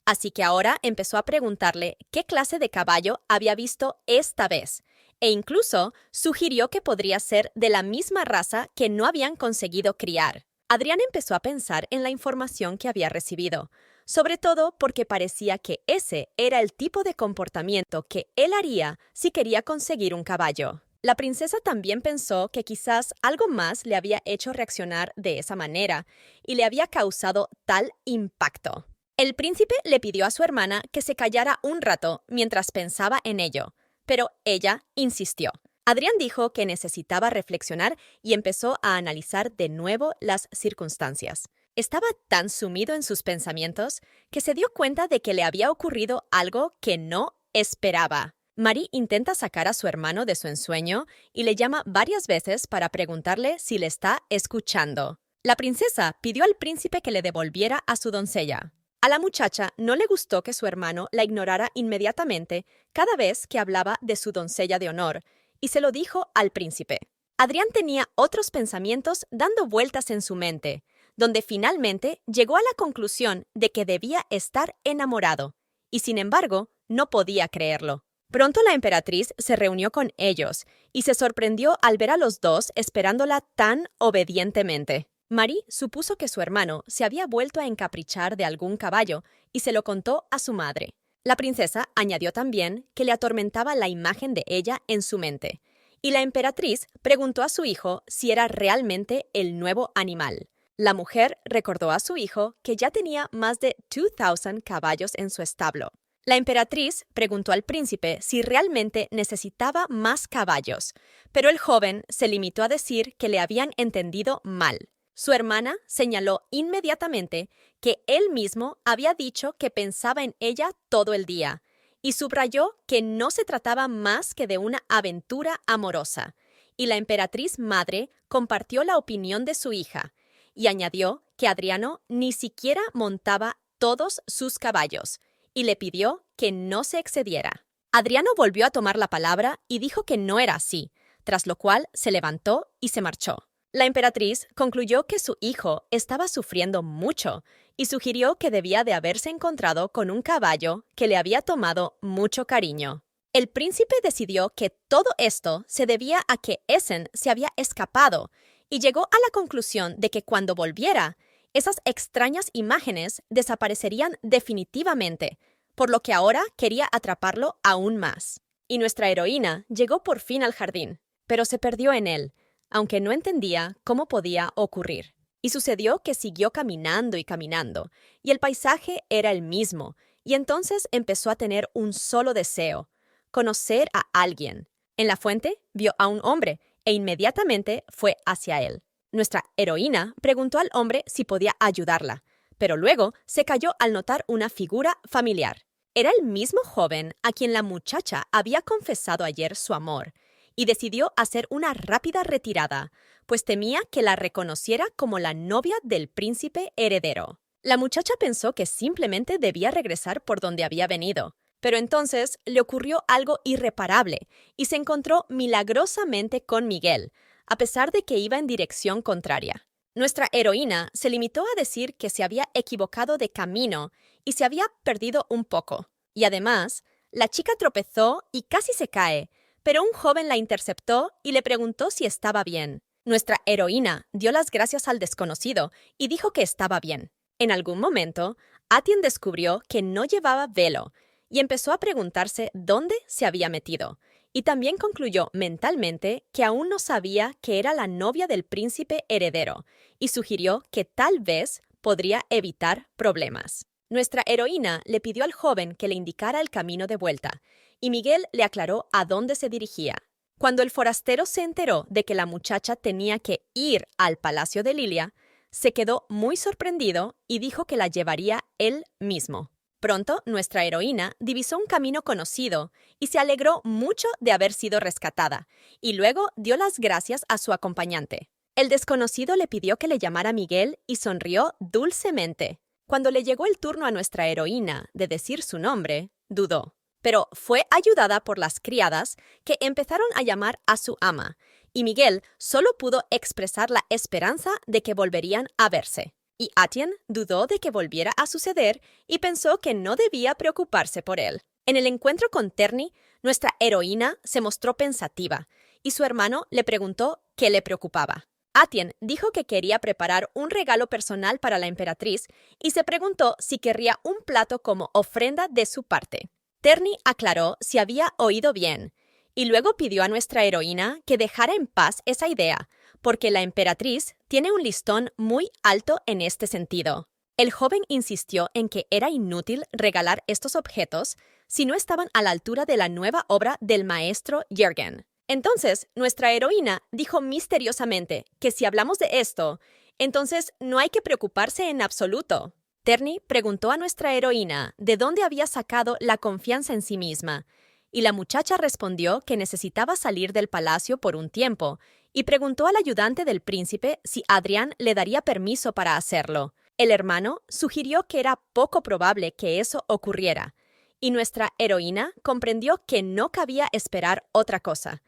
Así que ahora empezó a preguntarle qué clase de caballo había visto esta vez, e incluso sugirió que podría ser de la misma raza que no habían conseguido criar. Adrián empezó a pensar en la información que había recibido, sobre todo porque parecía que ese era el tipo de comportamiento que él haría si quería conseguir un caballo. La princesa también pensó que quizás algo más le había hecho reaccionar de esa manera y le había causado tal impacto. El príncipe le pidió a su hermana que se callara un rato mientras pensaba en ello, pero ella insistió. Adrián dijo que necesitaba reflexionar y empezó a analizar de nuevo las circunstancias. Estaba tan sumido en sus pensamientos que se dio cuenta de que le había ocurrido algo que no esperaba. Marie intenta sacar a su hermano de su ensueño y le llama varias veces para preguntarle si le está escuchando. La princesa pidió al príncipe que le devolviera a su doncella. A la muchacha no le gustó que su hermano la ignorara inmediatamente cada vez que hablaba de su doncella de honor, y se lo dijo al príncipe. Adrián tenía otros pensamientos dando vueltas en su mente, donde finalmente llegó a la conclusión de que debía estar enamorado, y sin embargo, no podía creerlo. Pronto la emperatriz se reunió con ellos y se sorprendió al ver a los dos esperándola tan obedientemente. Marie supuso que su hermano se había vuelto a encaprichar de algún caballo y se lo contó a su madre. La princesa añadió también que le atormentaba la imagen de ella en su mente, y la emperatriz preguntó a su hijo si era realmente el nuevo animal. La mujer recordó a su hijo que ya tenía más de 2,000 caballos en su establo. La emperatriz preguntó al príncipe si realmente necesitaba más caballos, pero el joven se limitó a decir que le habían entendido mal. Su hermana señaló inmediatamente que él mismo había dicho que pensaba en ella todo el día y subrayó que no se trataba más que de una aventura amorosa, y la emperatriz madre compartió la opinión de su hija y añadió que Adriano ni siquiera montaba todos sus caballos y le pidió que no se excediera. Adriano volvió a tomar la palabra y dijo que no era así, tras lo cual se levantó y se marchó. La emperatriz concluyó que su hijo estaba sufriendo mucho y sugirió que debía de haberse encontrado con un caballo que le había tomado mucho cariño. El príncipe decidió que todo esto se debía a que Essen se había escapado y llegó a la conclusión de que cuando volviera, esas extrañas imágenes desaparecerían definitivamente, por lo que ahora quería atraparlo aún más. Y nuestra heroína llegó por fin al jardín, pero se perdió en él, aunque no entendía cómo podía ocurrir. Y sucedió que siguió caminando y caminando, y el paisaje era el mismo, y entonces empezó a tener un solo deseo: conocer a alguien. En la fuente vio a un hombre e inmediatamente fue hacia él. Nuestra heroína preguntó al hombre si podía ayudarla, pero luego se calló al notar una figura familiar. Era el mismo joven a quien la muchacha había confesado ayer su amor, y decidió hacer una rápida retirada, pues temía que la reconociera como la novia del príncipe heredero. La muchacha pensó que simplemente debía regresar por donde había venido, pero entonces le ocurrió algo irreparable y se encontró milagrosamente con Miguel, a pesar de que iba en dirección contraria. Nuestra heroína se limitó a decir que se había equivocado de camino y se había perdido un poco. Y además, la chica tropezó y casi se cae, pero un joven la interceptó y le preguntó si estaba bien. Nuestra heroína dio las gracias al desconocido y dijo que estaba bien. En algún momento, Atien descubrió que no llevaba velo y empezó a preguntarse dónde se había metido. Y también concluyó mentalmente que aún no sabía que era la novia del príncipe heredero y sugirió que tal vez podría evitar problemas. Nuestra heroína le pidió al joven que le indicara el camino de vuelta, y Miguel le aclaró a dónde se dirigía. Cuando el forastero se enteró de que la muchacha tenía que ir al palacio de Lilia, se quedó muy sorprendido y dijo que la llevaría él mismo. Pronto, nuestra heroína divisó un camino conocido y se alegró mucho de haber sido rescatada, y luego dio las gracias a su acompañante. El desconocido le pidió que le llamara Miguel y sonrió dulcemente. Cuando le llegó el turno a nuestra heroína de decir su nombre, dudó, pero fue ayudada por las criadas que empezaron a llamar a su ama, y Miguel solo pudo expresar la esperanza de que volverían a verse. Y Atien dudó de que volviera a suceder y pensó que no debía preocuparse por él. En el encuentro con Terni, nuestra heroína se mostró pensativa, y su hermano le preguntó qué le preocupaba. Atien dijo que quería preparar un regalo personal para la emperatriz y se preguntó si querría un plato como ofrenda de su parte. Terni aclaró si había oído bien, y luego pidió a nuestra heroína que dejara en paz esa idea, porque la emperatriz tiene un listón muy alto en este sentido. El joven insistió en que era inútil regalar estos objetos si no estaban a la altura de la nueva obra del maestro Jürgen. Entonces, nuestra heroína dijo misteriosamente que si hablamos de esto, entonces no hay que preocuparse en absoluto. Terni preguntó a nuestra heroína de dónde había sacado la confianza en sí misma, y la muchacha respondió que necesitaba salir del palacio por un tiempo, y preguntó al ayudante del príncipe si Adrián le daría permiso para hacerlo. El hermano sugirió que era poco probable que eso ocurriera, y nuestra heroína comprendió que no cabía esperar otra cosa,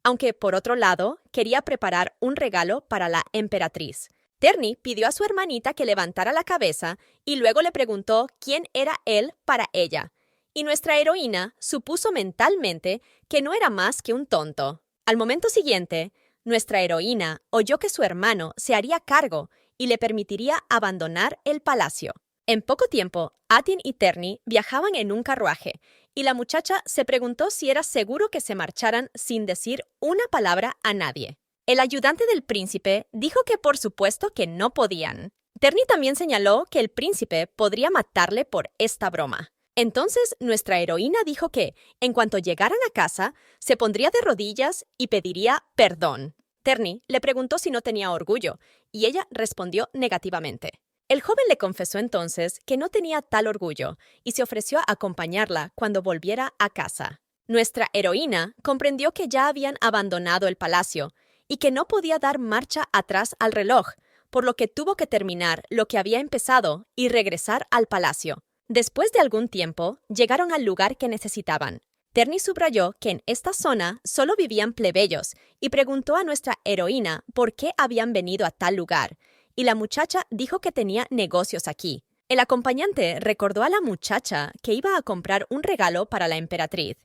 aunque por otro lado quería preparar un regalo para la emperatriz. Terni pidió a su hermanita que levantara la cabeza y luego le preguntó quién era él para ella, y nuestra heroína supuso mentalmente que no era más que un tonto. Al momento siguiente, nuestra heroína oyó que su hermano se haría cargo y le permitiría abandonar el palacio. En poco tiempo, Atien y Terni viajaban en un carruaje, y la muchacha se preguntó si era seguro que se marcharan sin decir una palabra a nadie. El ayudante del príncipe dijo que por supuesto que no podían. Terni también señaló que el príncipe podría matarle por esta broma. Entonces nuestra heroína dijo que, en cuanto llegaran a casa, se pondría de rodillas y pediría perdón. Terni le preguntó si no tenía orgullo, y ella respondió negativamente. El joven le confesó entonces que no tenía tal orgullo y se ofreció a acompañarla cuando volviera a casa. Nuestra heroína comprendió que ya habían abandonado el palacio y que no podía dar marcha atrás al reloj, por lo que tuvo que terminar lo que había empezado y regresar al palacio. Después de algún tiempo, llegaron al lugar que necesitaban. Terni subrayó que en esta zona solo vivían plebeyos y preguntó a nuestra heroína por qué habían venido a tal lugar, y la muchacha dijo que tenía negocios aquí. El acompañante recordó a la muchacha que iba a comprar un regalo para la emperatriz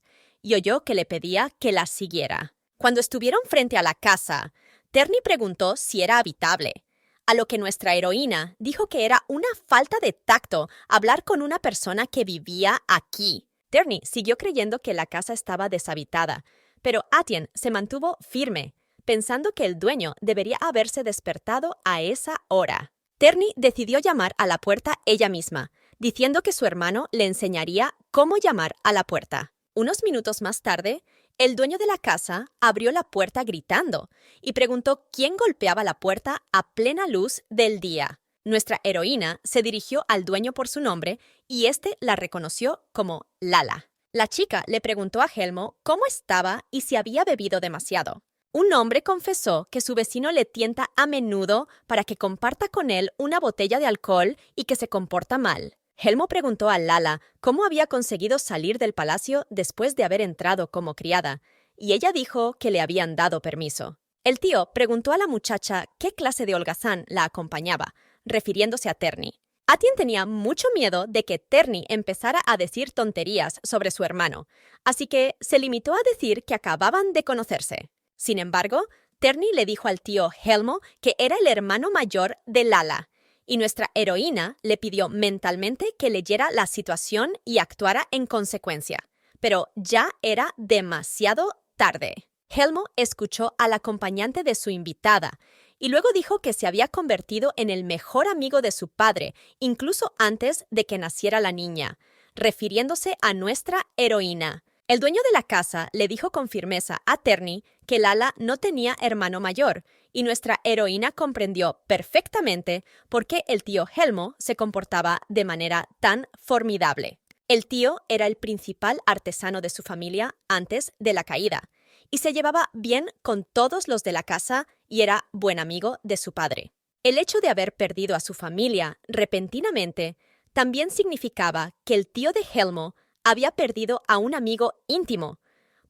y oyó que le pedía que la siguiera. Cuando estuvieron frente a la casa, Terni preguntó si era habitable, a lo que nuestra heroína dijo que era una falta de tacto hablar con una persona que vivía aquí. Terni siguió creyendo que la casa estaba deshabitada, pero Atien se mantuvo firme, pensando que el dueño debería haberse despertado a esa hora. Terni decidió llamar a la puerta ella misma, diciendo que su hermano le enseñaría cómo llamar a la puerta. Unos minutos más tarde, el dueño de la casa abrió la puerta gritando y preguntó quién golpeaba la puerta a plena luz del día. Nuestra heroína se dirigió al dueño por su nombre y éste la reconoció como Lala. La chica le preguntó a Helmo cómo estaba y si había bebido demasiado. Un hombre confesó que su vecino le tienta a menudo para que comparta con él una botella de alcohol y que se comporta mal. Helmo preguntó a Lala cómo había conseguido salir del palacio después de haber entrado como criada, y ella dijo que le habían dado permiso. El tío preguntó a la muchacha qué clase de holgazán la acompañaba, refiriéndose a Terni. Atien tenía mucho miedo de que Terni empezara a decir tonterías sobre su hermano, así que se limitó a decir que acababan de conocerse. Sin embargo, Terni le dijo al tío Helmo que era el hermano mayor de Lala, y nuestra heroína le pidió mentalmente que leyera la situación y actuara en consecuencia. Pero ya era demasiado tarde. Helmo escuchó al acompañante de su invitada y luego dijo que se había convertido en el mejor amigo de su padre, incluso antes de que naciera la niña, refiriéndose a nuestra heroína. El dueño de la casa le dijo con firmeza a Terni que Lala no tenía hermano mayor, y nuestra heroína comprendió perfectamente por qué el tío Helmo se comportaba de manera tan formidable. El tío era el principal artesano de su familia antes de la caída, y se llevaba bien con todos los de la casa y era buen amigo de su padre. El hecho de haber perdido a su familia repentinamente también significaba que el tío de Helmo había perdido a un amigo íntimo,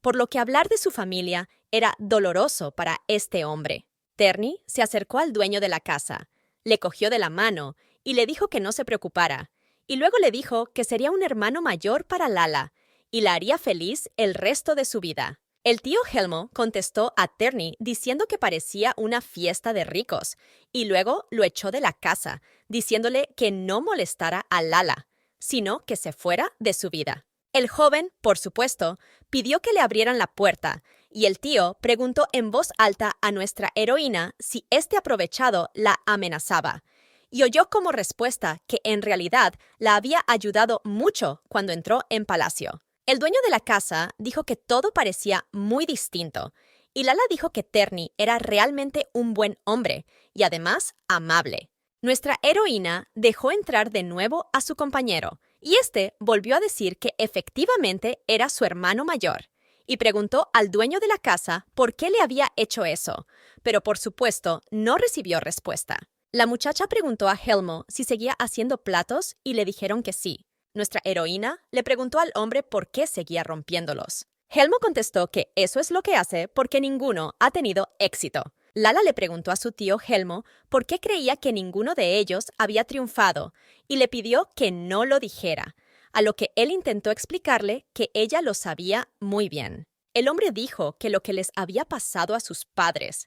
por lo que hablar de su familia era doloroso para este hombre. Terni se acercó al dueño de la casa, le cogió de la mano y le dijo que no se preocupara, y luego le dijo que sería un hermano mayor para Lala y la haría feliz el resto de su vida. El tío Helmo contestó a Terni diciendo que parecía una fiesta de ricos, y luego lo echó de la casa, diciéndole que no molestara a Lala, sino que se fuera de su vida. El joven, por supuesto, pidió que le abrieran la puerta, y el tío preguntó en voz alta a nuestra heroína si este aprovechado la amenazaba, y oyó como respuesta que en realidad la había ayudado mucho cuando entró en palacio. El dueño de la casa dijo que todo parecía muy distinto, y Lala dijo que Terni era realmente un buen hombre y además amable. Nuestra heroína dejó entrar de nuevo a su compañero, y este volvió a decir que efectivamente era su hermano mayor, y preguntó al dueño de la casa por qué le había hecho eso, pero por supuesto no recibió respuesta. La muchacha preguntó a Helmo si seguía haciendo platos y le dijeron que sí. Nuestra heroína le preguntó al hombre por qué seguía rompiéndolos. Helmo contestó que eso es lo que hace porque ninguno ha tenido éxito. Lala le preguntó a su tío Helmo por qué creía que ninguno de ellos había triunfado y le pidió que no lo dijera, a lo que él intentó explicarle que ella lo sabía muy bien. El hombre dijo que lo que les había pasado a sus padres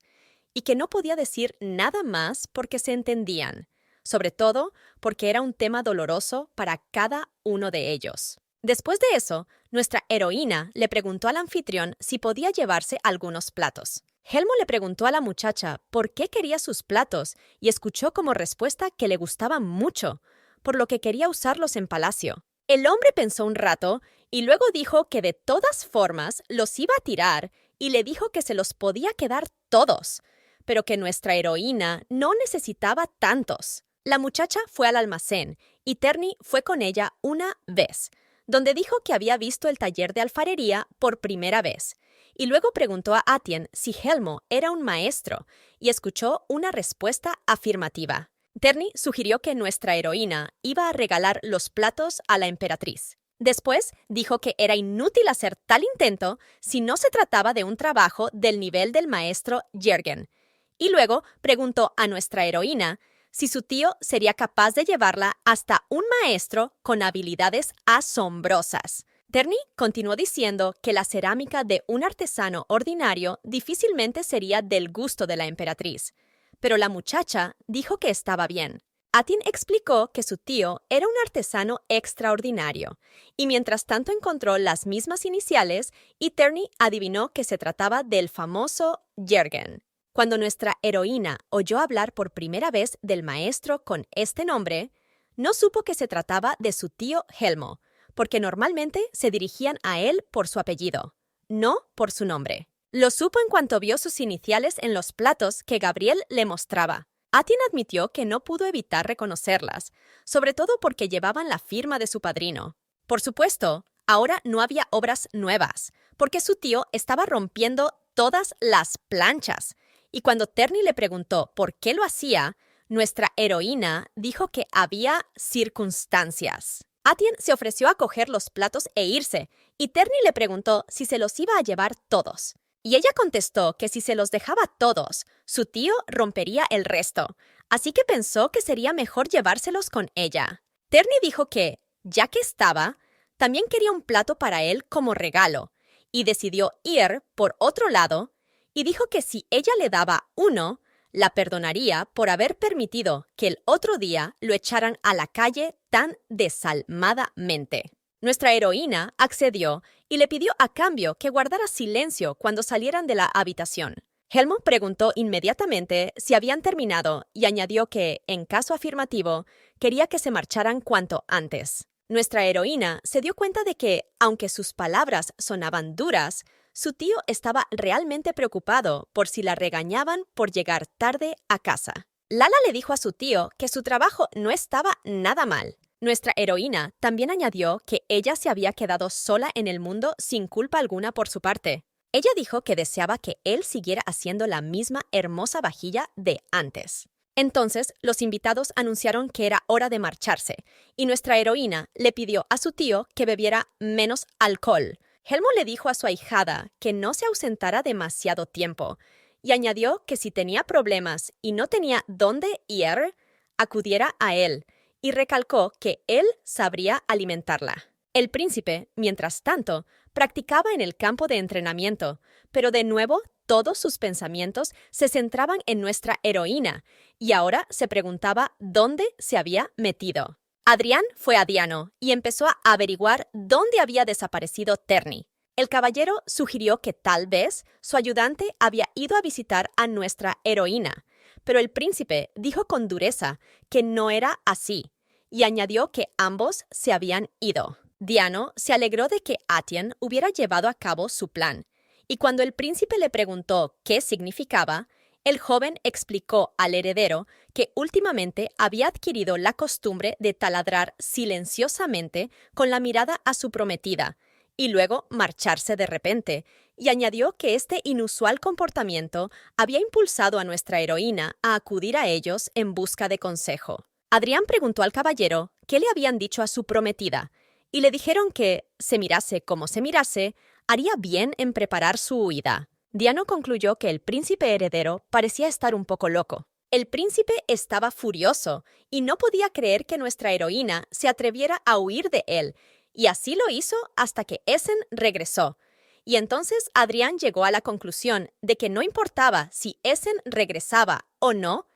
y que no podía decir nada más porque se entendían, sobre todo porque era un tema doloroso para cada uno de ellos. Después de eso, nuestra heroína le preguntó al anfitrión si podía llevarse algunos platos. Helmo le preguntó a la muchacha por qué quería sus platos y escuchó como respuesta que le gustaban mucho, por lo que quería usarlos en palacio. El hombre pensó un rato y luego dijo que de todas formas los iba a tirar y le dijo que se los podía quedar todos, pero que nuestra heroína no necesitaba tantos. La muchacha fue al almacén y Terni fue con ella una vez, donde dijo que había visto el taller de alfarería por primera vez, y luego preguntó a Atien si Helmo era un maestro, y escuchó una respuesta afirmativa. Terni sugirió que nuestra heroína iba a regalar los platos a la emperatriz. Después dijo que era inútil hacer tal intento si no se trataba de un trabajo del nivel del maestro Jürgen. Y luego preguntó a nuestra heroína si su tío sería capaz de llevarla hasta un maestro con habilidades asombrosas. Terni continuó diciendo que la cerámica de un artesano ordinario difícilmente sería del gusto de la emperatriz, pero la muchacha dijo que estaba bien. Atin explicó que su tío era un artesano extraordinario, y mientras tanto encontró las mismas iniciales y Terni adivinó que se trataba del famoso Jürgen. Cuando nuestra heroína oyó hablar por primera vez del maestro con este nombre, no supo que se trataba de su tío Helmo, porque normalmente se dirigían a él por su apellido, no por su nombre. Lo supo en cuanto vio sus iniciales en los platos que Gabriel le mostraba. Atin admitió que no pudo evitar reconocerlas, sobre todo porque llevaban la firma de su padrino. Por supuesto, ahora no había obras nuevas, porque su tío estaba rompiendo todas las planchas. Y cuando Terni le preguntó por qué lo hacía, nuestra heroína dijo que había circunstancias. Atin se ofreció a coger los platos e irse, y Terni le preguntó si se los iba a llevar todos. Y ella contestó que si se los dejaba todos, su tío rompería el resto, así que pensó que sería mejor llevárselos con ella. Terni dijo que, ya que estaba, también quería un plato para él como regalo, y decidió ir por otro lado, y dijo que si ella le daba uno, la perdonaría por haber permitido que el otro día lo echaran a la calle tan desalmadamente. Nuestra heroína accedió y le pidió a cambio que guardara silencio cuando salieran de la habitación. Helmo preguntó inmediatamente si habían terminado y añadió que, en caso afirmativo, quería que se marcharan cuanto antes. Nuestra heroína se dio cuenta de que, aunque sus palabras sonaban duras, su tío estaba realmente preocupado por si la regañaban por llegar tarde a casa. Lala le dijo a su tío que su trabajo no estaba nada mal. Nuestra heroína también añadió que ella se había quedado sola en el mundo sin culpa alguna por su parte. Ella dijo que deseaba que él siguiera haciendo la misma hermosa vajilla de antes. Entonces, los invitados anunciaron que era hora de marcharse, y nuestra heroína le pidió a su tío que bebiera menos alcohol. Helmo le dijo a su ahijada que no se ausentara demasiado tiempo, y añadió que si tenía problemas y no tenía dónde ir, acudiera a él, y recalcó que él sabría alimentarla. El príncipe, mientras tanto, practicaba en el campo de entrenamiento, pero de nuevo todos sus pensamientos se centraban en nuestra heroína, y ahora se preguntaba dónde se había metido. Adrián fue a Diano y empezó a averiguar dónde había desaparecido Terni. El caballero sugirió que tal vez su ayudante había ido a visitar a nuestra heroína, pero el príncipe dijo con dureza que no era así, y añadió que ambos se habían ido. Diano se alegró de que Atin hubiera llevado a cabo su plan, y cuando el príncipe le preguntó qué significaba, el joven explicó al heredero que últimamente había adquirido la costumbre de taladrar silenciosamente con la mirada a su prometida, y luego marcharse de repente, y añadió que este inusual comportamiento había impulsado a nuestra heroína a acudir a ellos en busca de consejo. Adrián preguntó al caballero qué le habían dicho a su prometida, y le dijeron que, se mirase como se mirase, haría bien en preparar su huida. Diano concluyó que el príncipe heredero parecía estar un poco loco. El príncipe estaba furioso y no podía creer que nuestra heroína se atreviera a huir de él, y así lo hizo hasta que Essen regresó. Y entonces Adrián llegó a la conclusión de que no importaba si Essen regresaba o no,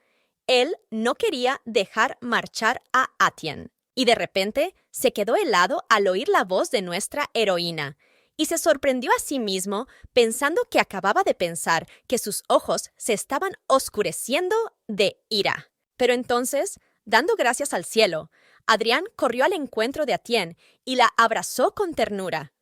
él no quería dejar marchar a Atien. Y de repente se quedó helado al oír la voz de nuestra heroína, y se sorprendió a sí mismo pensando que acababa de pensar que sus ojos se estaban oscureciendo de ira. Pero entonces, dando gracias al cielo, Adrián corrió al encuentro de Atien y la abrazó con ternura.